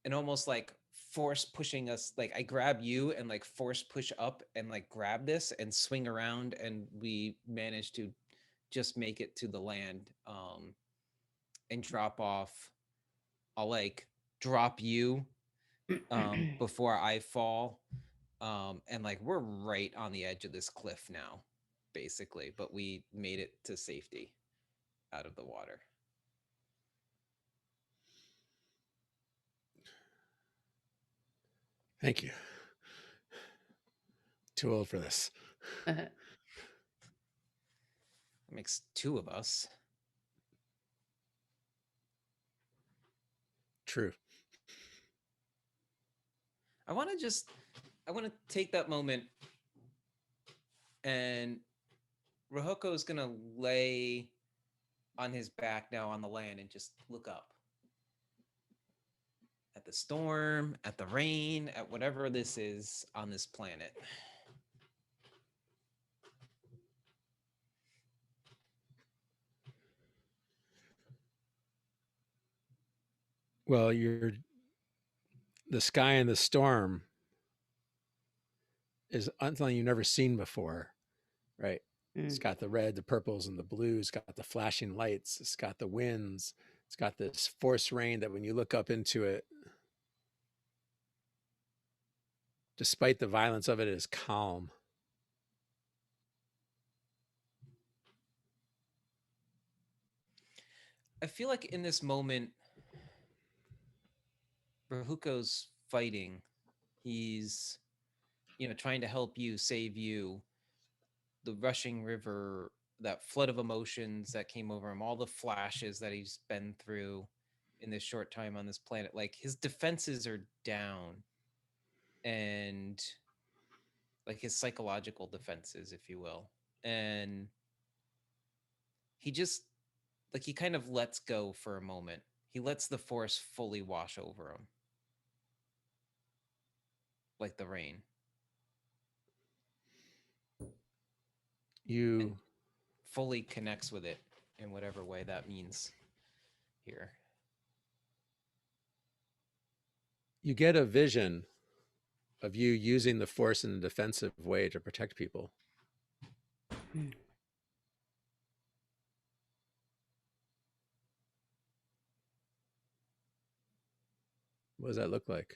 and almost like force pushing us. Like I grab you and like force push up and like grab this and swing around, and we manage to just make it to the land and drop off. I'll like drop you before I fall. And like we're right on the edge of this cliff now, basically, but we made it to safety out of the water. Thank you. Too old for this. That makes two of us. True. I want to take that moment, and Rohoko is going to lay on his back now on the land and just look up at the storm, at the rain, at whatever this is on this planet. Well, the sky and the storm is something you've never seen before, right? It's got the red, the purples, and the blues. It's got the flashing lights. It's got the winds. It's got this force rain that when you look up into it, despite the violence of it, is calm. I feel like in this moment, Rahuko's fighting. He's, trying to help you, save you. The rushing river, that flood of emotions that came over him, all the flashes that he's been through in this short time on this planet. Like his defenses are down, and like his psychological defenses, if you will. And he just he kind of lets go for a moment. He lets the force fully wash over him. Like the rain. You fully connects with it in whatever way that means here. You get a vision of you using the force in a defensive way to protect people. What does that look like?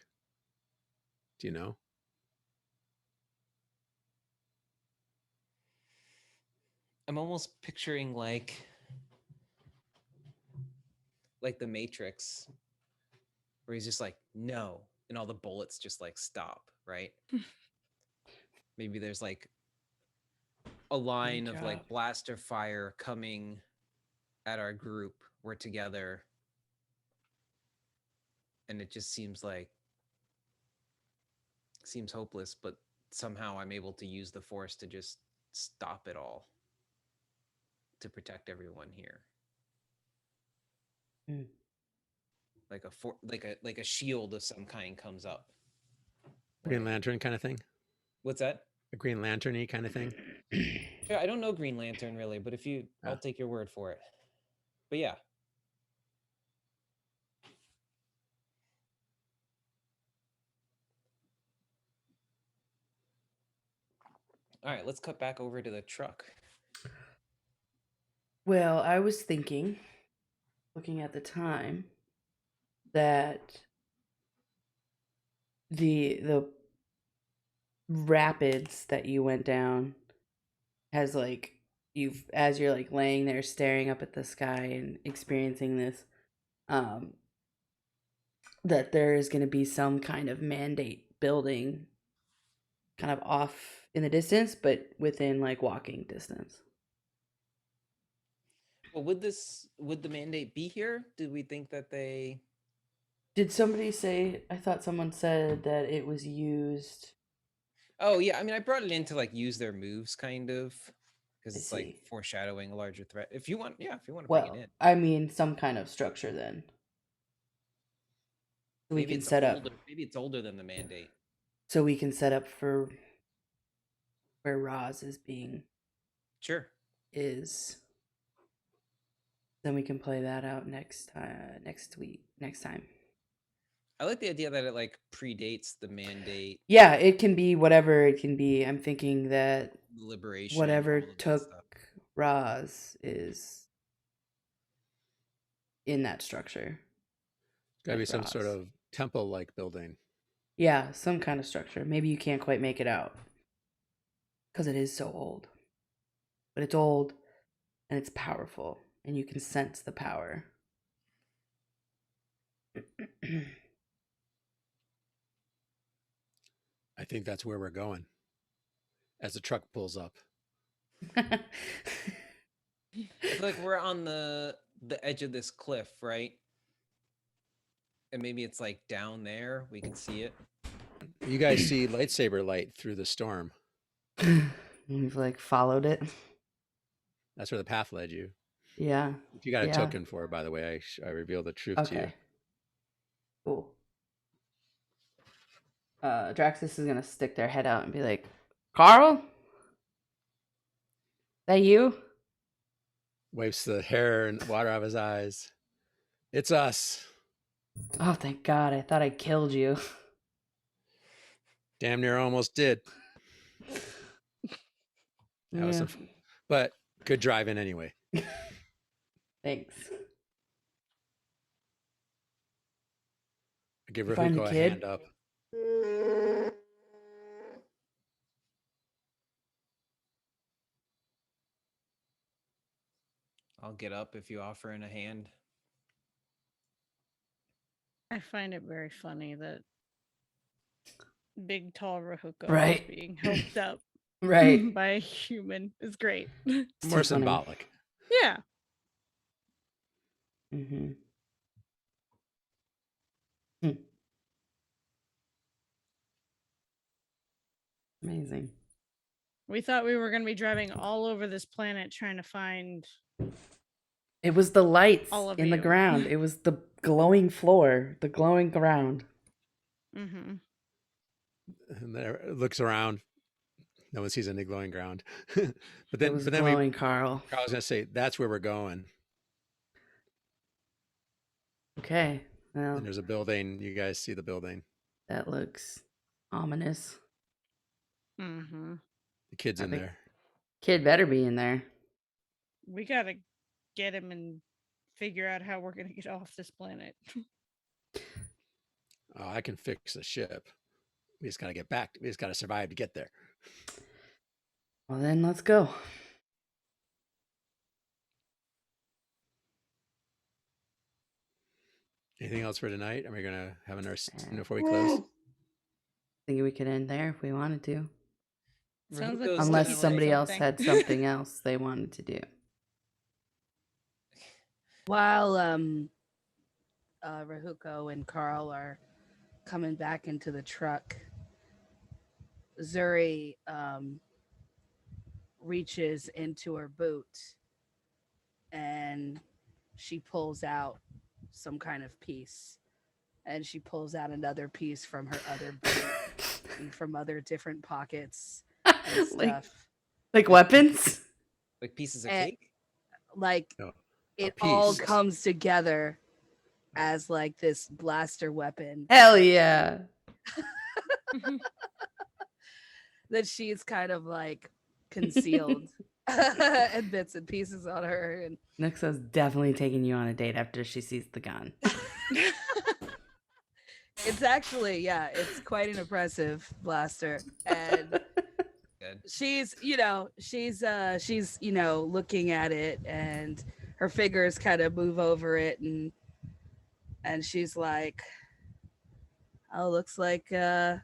Do you know? I'm almost picturing like the Matrix, where he's just like, no, and all the bullets just like stop, right? Maybe there's like a line of like blaster fire coming at our group. We're together, and it just seems hopeless, but somehow I'm able to use the force to just stop it all, to protect everyone here. Like a shield of some kind comes up. Green Lantern kind of thing? What's that? A Green Lantern-y kind of thing? Yeah, I don't know Green Lantern really, but I'll take your word for it. But yeah. All right, let's cut back over to the truck. Well, I was thinking, looking at the time, that the rapids that you went down has like as you're like laying there staring up at the sky and experiencing this, that there is going to be some kind of mandate building kind of off in the distance, but within like walking distance. Well, would the mandate be here? Did we think that they... Did somebody say, I thought someone said that it was used... Oh, yeah, I mean, I brought it in to like use their moves, kind of, because it's like foreshadowing a larger threat. If you want to bring it in. I mean, some kind of structure then. We can set up. Maybe it's older than the mandate. So we can set up for where Roz is being. Sure. Then we can play that out next time. I like the idea that it like predates the mandate. Yeah, it can be whatever it can be. I'm thinking that liberation, whatever took Roz is in that structure. Gotta be Like some sort Roz. of temple-like building. Yeah, some kind of structure. Maybe you can't quite make it out because it is so old. But it's old and it's powerful, and you can sense the power. I think that's where we're going. As the truck pulls up. I feel like we're on the edge of this cliff, right? And maybe it's like down there. We can see it. You guys see lightsaber light through the storm. We've like followed it. That's where the path led you. Yeah. If you got a Yeah. token for it, by the way, I reveal the truth to you. Okay. Cool. Draxus is gonna stick their head out and be like, "Carl, that you?" Wipes the hair and water out of his eyes. It's us. Oh, thank God! I thought I killed you. Damn near almost did. That was Yeah. but good driving anyway. Thanks. I give You find the Rahuko a kid? hand up. I'll get up if you offer in a hand. I find it very funny that big, tall Rahuko Right. is being helped up Right. by a human. Is great. It's More too funny. symbolic. Yeah. Mm-hmm. Amazing. We thought we were going to be driving all over this planet trying to find. It was the lights All of in the you. ground. It was the glowing floor, the glowing ground. Mm-hmm. And there looks around. No one sees any glowing ground. but It then was but then glowing, Carl. I was gonna say that's where we're going. Okay. Well, And there's a building. You guys see the building. that looks ominous. Mm-hmm. The kid's I in think- there. Kid better be in there. We got to get him and figure out how we're going to get off this planet. Oh, I can fix the ship. We just gotta get back. We just gotta survive to get there. Well, then let's go. Anything else for tonight? Are we gonna have a nurse before we close? Thinking we could end there if we wanted to. Sounds like Rahuko's Unless gonna, somebody else something. had something else they wanted to do. While Rahuko and Carl are coming back into the truck, Zuri reaches into her boot and she pulls out some kind of piece. And she pulls out another piece from her other boot and from other different pockets and stuff. like weapons? like pieces of And- cake. Like No, it a all piece. comes together as like this blaster weapon Hell yeah. that she's kind of like concealed and bits and pieces on her. And Nixa's definitely taking you on a date after she sees the gun. it's actually, yeah, it's quite an impressive blaster. And Good. she's looking at it, and her fingers kind of move over it, and she's like, oh, looks like I'm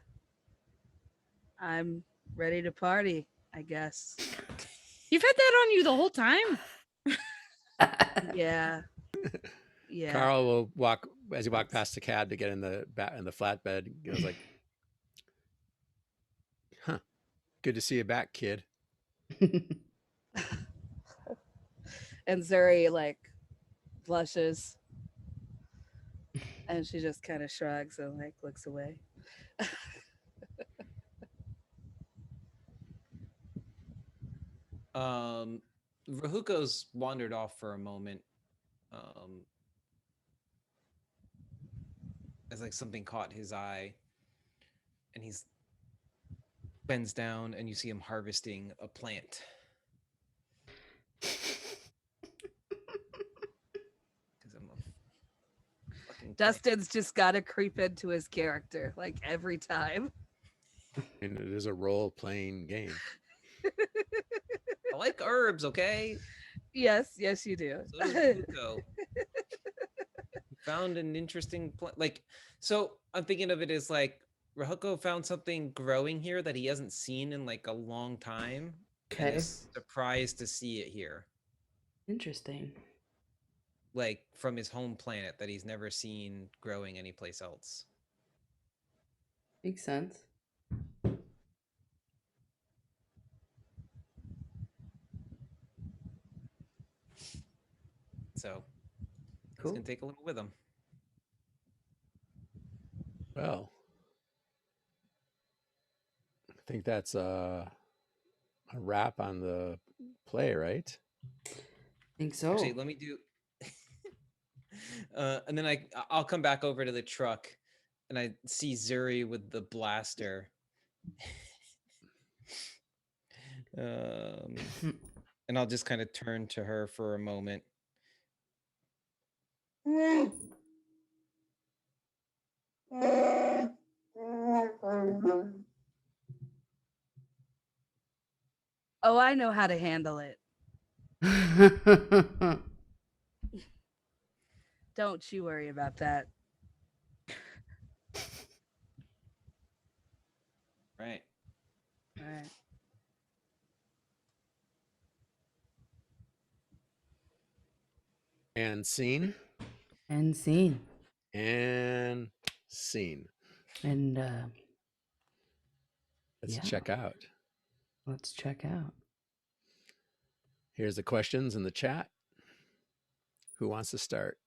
ready to party, I guess. You've had that on you the whole time? Yeah. Yeah. Carl will walk as you walk past the cab to get in the flatbed. He goes like, "Huh, good to see you back, kid." And Zuri like blushes, and she just kind of shrugs and like looks away. Rahuko's wandered off for a moment. As like something caught his eye, and he's bends down, and you see him harvesting a plant. Because I'm a fucking Dustin's just got to creep into his character like every time. And it is a role-playing game. I like herbs, okay? Yes, yes, you do. So does Puko. Found an interesting like, so I'm thinking of it as like Rahuko found something growing here that he hasn't seen in like a long time and Okay. is surprised to see it here, Interesting. like from his home planet that he's never seen growing anyplace else. Makes sense. So Cool. he's gonna take a little with him. Well, I think that's a wrap on the play, right? Think so. Actually, let me do and then I'll come back over to the truck and I see Zuri with the blaster. And I'll just kind of turn to her for a moment. Oh, I know how to handle it. Don't you worry about that. Right. All right. And scene. And scene. And scene. And Let's yeah. check out. Let's check out. Here's the questions in the chat. Who wants to start?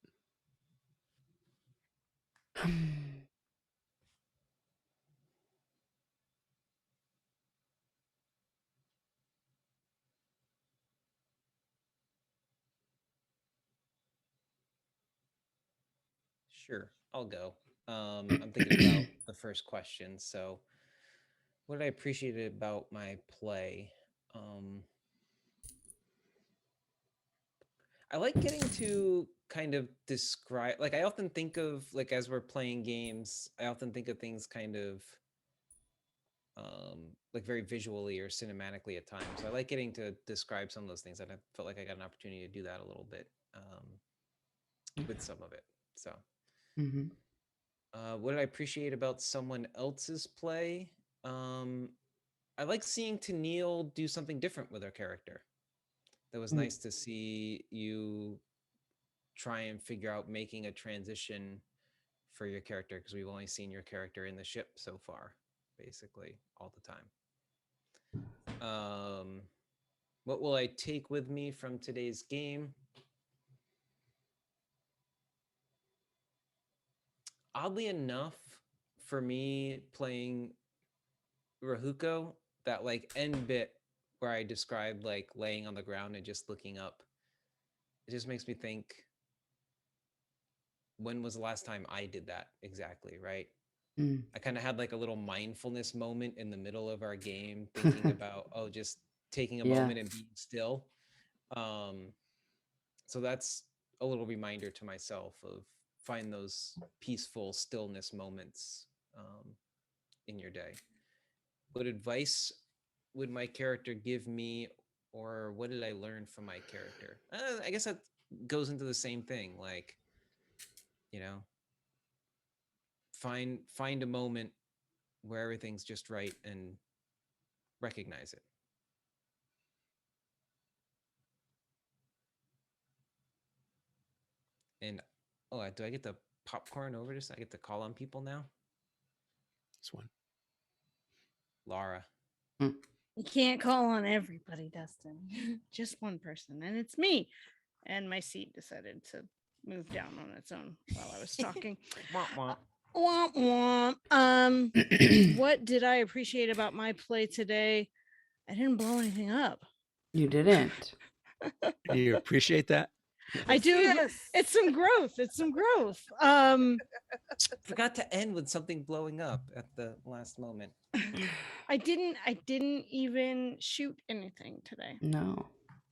Sure, I'll go. I'm thinking about the first question. So, what I appreciated about my play, I like getting to kind of describe. Like, I often think of like as we're playing games, I often think of things kind of like very visually or cinematically at times. So I like getting to describe some of those things, and I felt like I got an opportunity to do that a little bit with some of it. So. Mm-hmm. What did I appreciate about someone else's play? I like seeing Tennille do something different with her character. That was nice to see you try and figure out making a transition for your character, because we've only seen your character in the ship so far, basically all the time. What will I take with me from today's game? Oddly enough, for me playing Rahuko, that like end bit where I described like laying on the ground and just looking up, it just makes me think, when was the last time I did that exactly, right? I kind of had like a little mindfulness moment in the middle of our game, thinking about, oh, just taking a moment and being still. So that's a little reminder to myself of find those peaceful stillness moments in your day. What advice would my character give me, or what did I learn from my character? I guess that goes into the same thing. Like, you know, find a moment where everything's just right and recognize it. And do I get the popcorn over this? I get to call on people now. This one. Laura. You can't call on everybody, Dustin. Just one person, and it's me. And my seat decided to move down on its own while I was talking. Womp Womp womp. What did I appreciate about my play today? I didn't blow anything up. You didn't. You appreciate that? I do. Yes. It's some growth. It's some growth. Forgot to end with something blowing up at the last moment. I didn't even shoot anything today. No.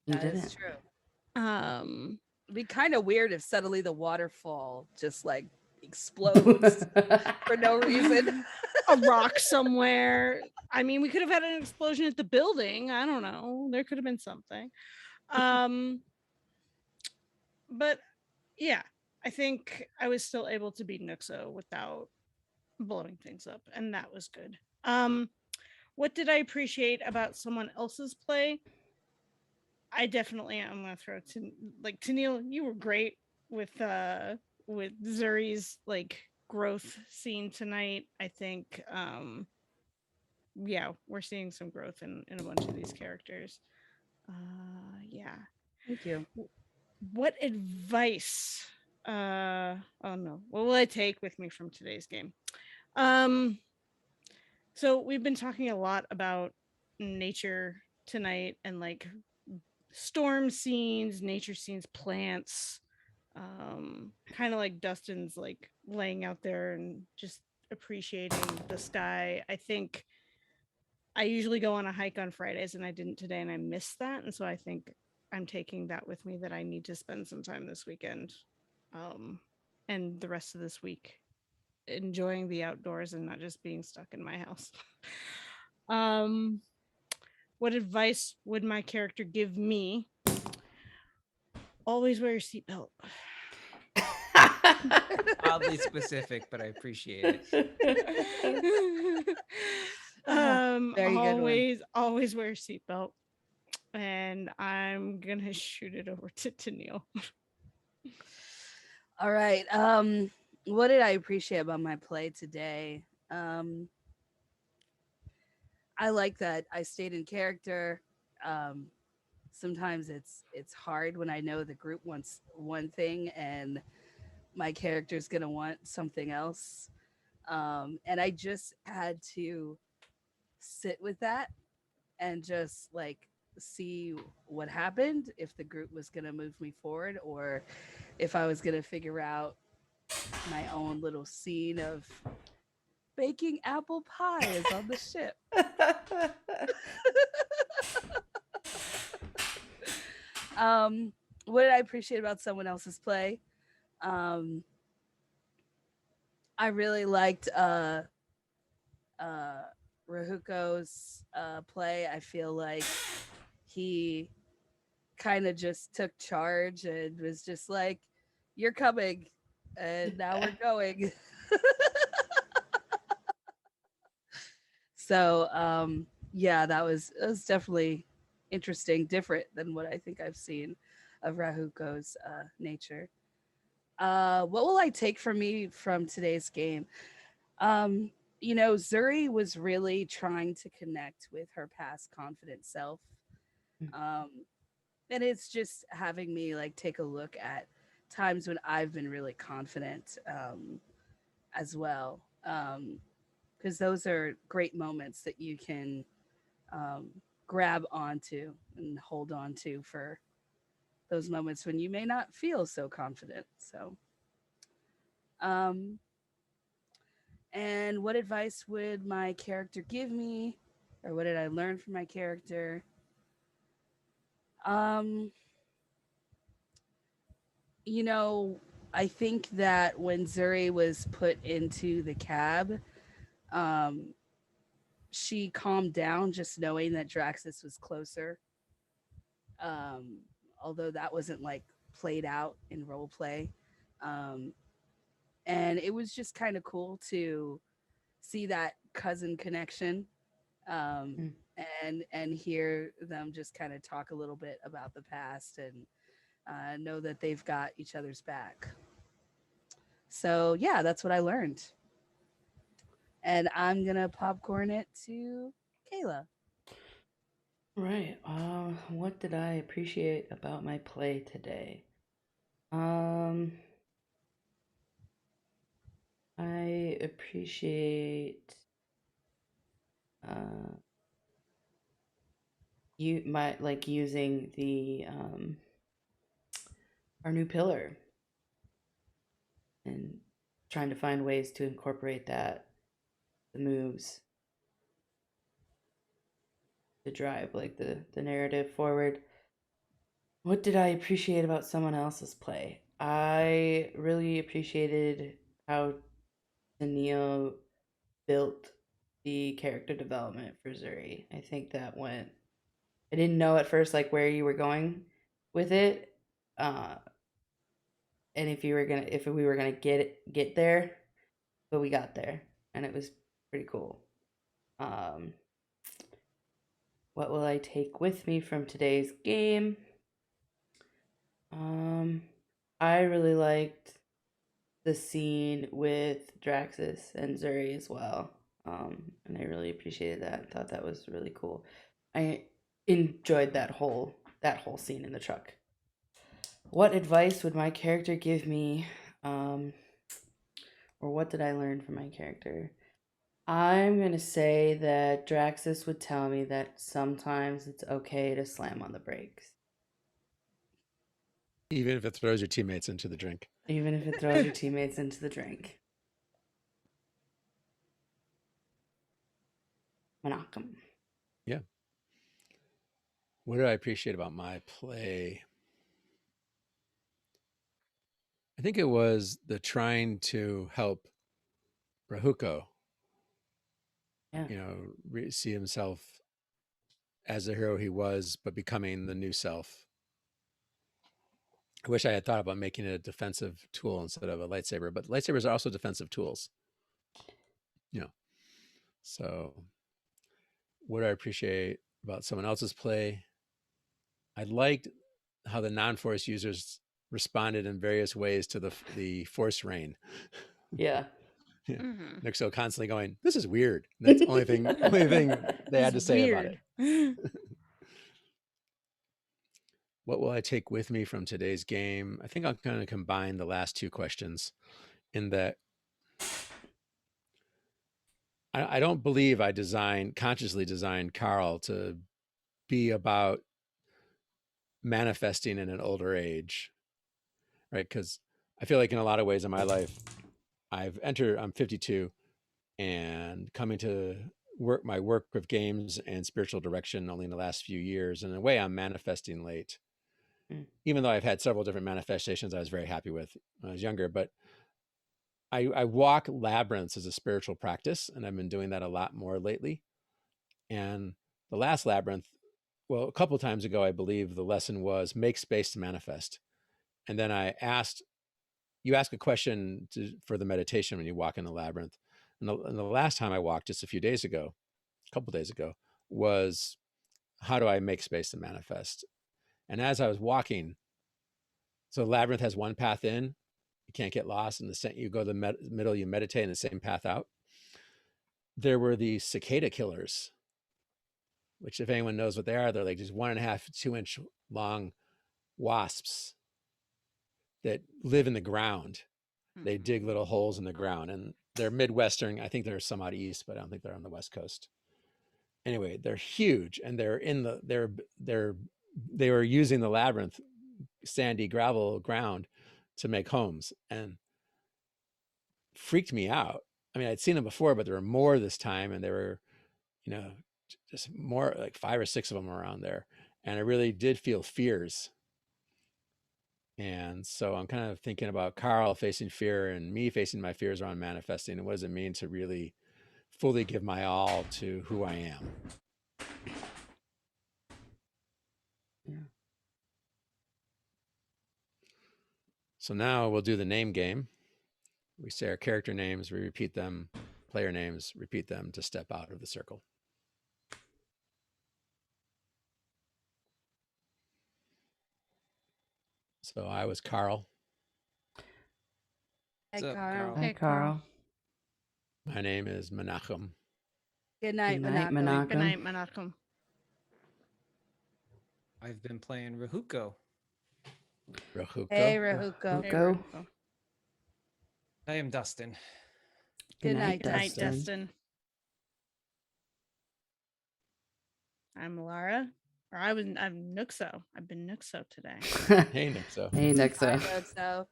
You That is didn't. true. Um, It'd be kind of weird if suddenly the waterfall just like explodes for no reason. a rock somewhere. I mean, we could have had an explosion at the building. I don't know. There could have been something. But yeah, I think I was still able to beat Nuxo without blowing things up, and that was good. What did I appreciate about someone else's play? I definitely am gonna throw to like Tennille, you were great with Zuri's like growth scene tonight. I think yeah, we're seeing some growth in a bunch of these characters. Yeah. Thank you. What advice oh no, what will I take with me from today's game? Um so we've been talking a lot about nature tonight and like storm scenes, nature scenes, plants, kind of like Dustin's like laying out there and just appreciating the sky. I think I usually go on a hike on Fridays and I didn't today and I missed that. And so I think I'm taking that with me that I need to spend some time this weekend and the rest of this week enjoying the outdoors and not just being stuck in my house. um, what advice would my character give me? Always wear your seatbelt. Oddly specific, but I appreciate it. Very good one. Always wear a seatbelt. And I'm gonna shoot it over to Tennille. All right. What did I appreciate about my play today? I like that I stayed in character. Um, Sometimes it's hard when I know the group wants one thing and my character's gonna want something else. And I just had to sit with that and just like see what happened, if the group was gonna move me forward or if I was gonna figure out my own little scene of baking apple pies on the ship. What did I appreciate about someone else's play? Um, I really liked uh Rahuko's play. I feel like he kind of just took charge and was just like, "You're coming, and now we're going." So yeah, that was definitely interesting, different than what I think I've seen of Rahuko's nature. What will I take from me from today's game? Um, you know, Zuri was really trying to connect with her past confident self. Um, and it's just having me like take a look at times when I've been really confident as well. Because those are great moments that you can um, grab onto and hold on to for those moments when you may not feel so confident. So, um, and what advice would my character give me, or what did I learn from my character? Um, you know, I think that when Zuri was put into the cab, um, she calmed down just knowing that Draxus was closer. Um, Although that wasn't like played out in role play. Um, and it was just kind of cool to see that cousin connection um, and hear them just kind of talk a little bit about the past and know that they've got each other's back. So yeah, that's what I learned. And I'm gonna popcorn it to Kayla. Right. What did I appreciate about my play today? I appreciate you my like using the our new pillar and trying to find ways to incorporate that the moves to drive like the narrative forward. What did I appreciate about someone else's play? I really appreciated how Neo built the character development for Zuri. I think that went. I didn't know at first like where you were going with it, and if we were gonna get there, but we got there, and it was pretty cool. Um, what will I take with me from today's game? I really liked the scene with Draxus and Zuri as well. And I really appreciated that. Thought that was really cool. I enjoyed that whole scene in the truck. What advice would my character give me? Or what did I learn from my character? I'm gonna say that Draxus would tell me that sometimes it's okay to slam on the brakes. Even if it throws your teammates into the drink. Even if it throws your teammates into the drink. Menachem. Yeah. What did I appreciate about my play? I think it was the trying to help Rahuko, Yeah. see himself as the hero he was, but becoming the new self. I wish I had thought about making it a defensive tool instead of a lightsaber, but lightsabers are also defensive tools. So what I appreciate about someone else's play, I liked how the non-force users responded in various ways to the force rain. Yeah. Yeah. Mhm. Nixo constantly going, "This is weird." And that's the only thing they had to It's say about weird. it. What will I take with me from today's game? I think I'll kind of combine the last two questions in that I don't believe I consciously designed Carl to be about manifesting in an older age, right? Because I feel like in a lot of ways in my life, I'm 52 and coming to my work with games and spiritual direction only in the last few years. In a way, I'm manifesting late, even though I've had several different manifestations I was very happy with when I was younger. But I walk labyrinths as a spiritual practice, and I've been doing that a lot more lately. And the last labyrinth, well, a couple of times ago, I believe the lesson was make space to manifest. And then you ask a question for the meditation when you walk in the labyrinth. And the last time I walked, just a couple days ago, was how do I make space to manifest? And as I was walking, so the labyrinth has one path in, you can't get lost. And you go to the middle, you meditate, and the same path out. There were these cicada killers, which if anyone knows what they are, they're like just 1.5, 2-inch long wasps that live in the ground. They dig little holes in the ground, and they're Midwestern. I think they're some out east, but I don't think they're on the West Coast. Anyway, they're huge, and they were using the labyrinth, sandy gravel ground, to make homes, and freaked me out. I mean, I'd seen them before, but there were more this time, and there were, just more, like 5 or 6 of them around there, and I really did feel fears. And so I'm kind of thinking about Carl facing fear and me facing my fears around manifesting, and what does it mean to really fully give my all to who I am. Yeah. So now we'll do the name game. We say our character names, we repeat them, player names, repeat them to step out of the circle. So I was Carl. Hey, What's up, Carl. Carl? Hi, Carl. My name is Menachem. Good night, Good night, Menachem. Good night, Menachem. I've been playing Rahuko. Rahuko. Hey, Rahuko. Hey, Go. Rahuko. I am Dustin. Good night, Good night, Dustin. Dustin. I'm Lara. Or I'm Nuxo. I've been Nuxo today. Hey, Nixo. Hey, Hi, Nixo. Nuxo.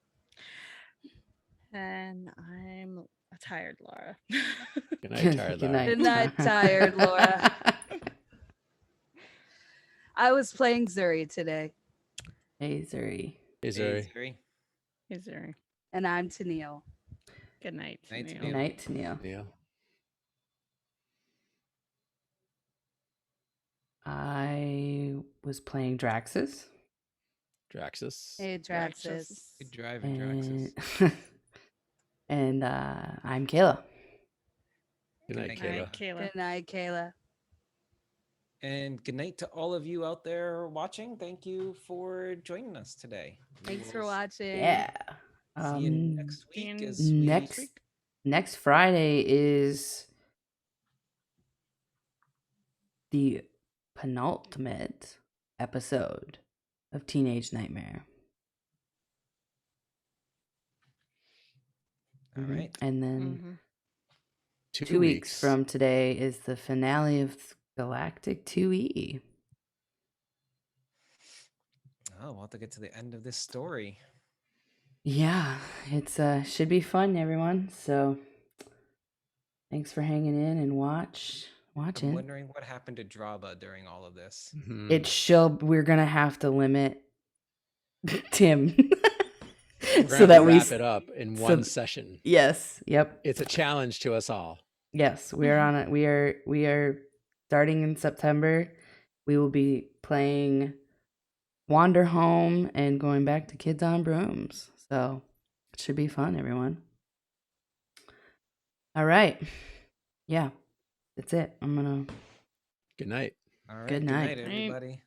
And I'm a tired Lara. Good night, tired Good Lara. night. Good night, tired Laura. I was playing Zuri today. Hey, Zuri. Is Hey, there Zuri. Is there? And I'm Tennille. Good night. Night, Neil. Good night, Tennille. Neil? I was playing Draxus. Draxus? Hey, Draxus. Good driving, And, Draxus. and I'm Kayla. Good night, Good All Kayla. right, Kayla. Good night, Kayla. And good night to all of you out there watching. Thank you for joining us today. We Thanks for will watching. Yeah. See you next See you week. As we Next Friday is the penultimate episode of Teenage Nightmare. All Mhm. right. And then Mhm. 2 weeks from today is the finale of Galactic 2E. Oh, we'll have to get to the end of this story. Yeah, it's should be fun, everyone. So thanks for hanging in and I'm watching. wondering what happened to Draba during all of this. Mhm. We're gonna have to limit Tim We're so gonna that have to we wrap it up in so one th- session. Yes, yep. It's a challenge to us all. Yes, we're on it. We are starting in September. We will be playing Wander Home and going back to Kids on Brooms. So it should be fun, everyone. All right. Yeah, that's it. I'm gonna. Good night. All right. Good night. Everybody.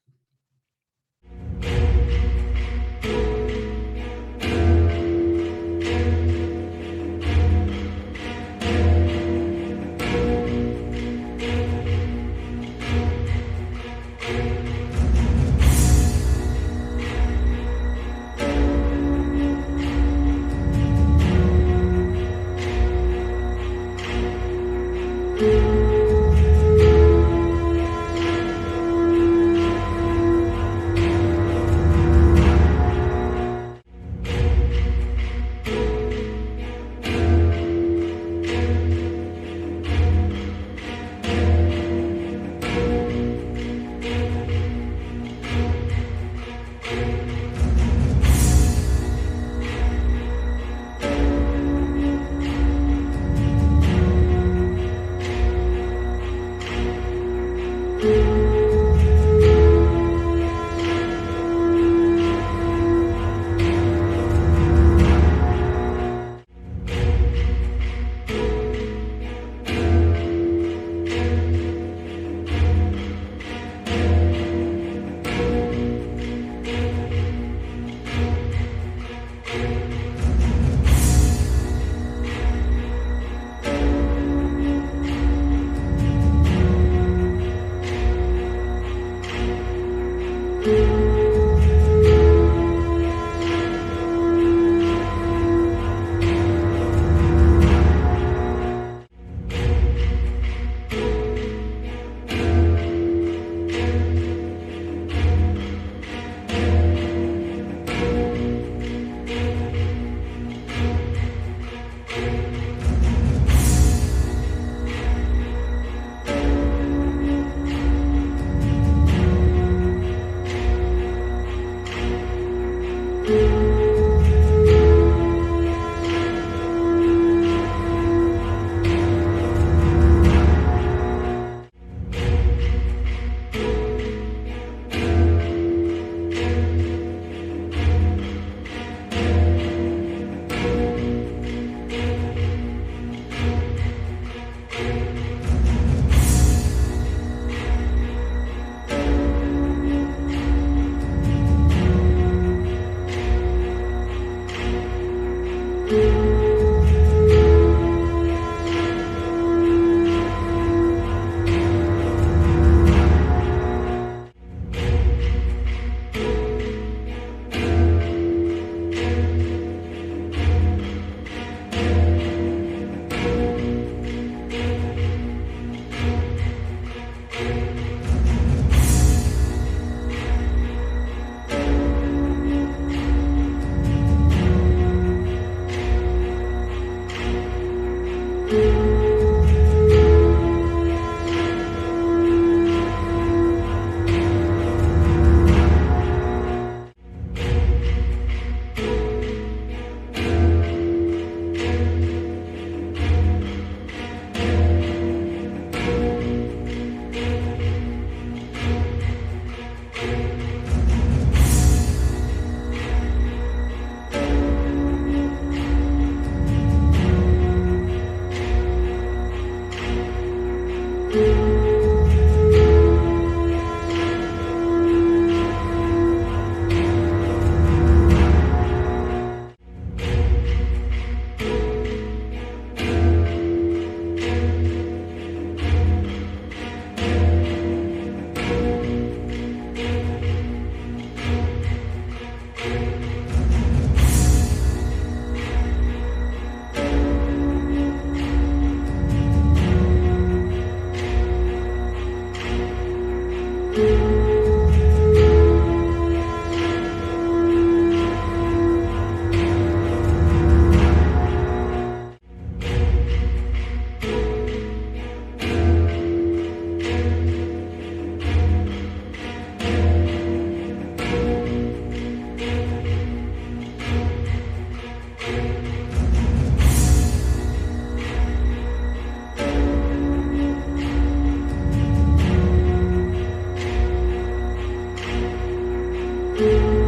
Thank you.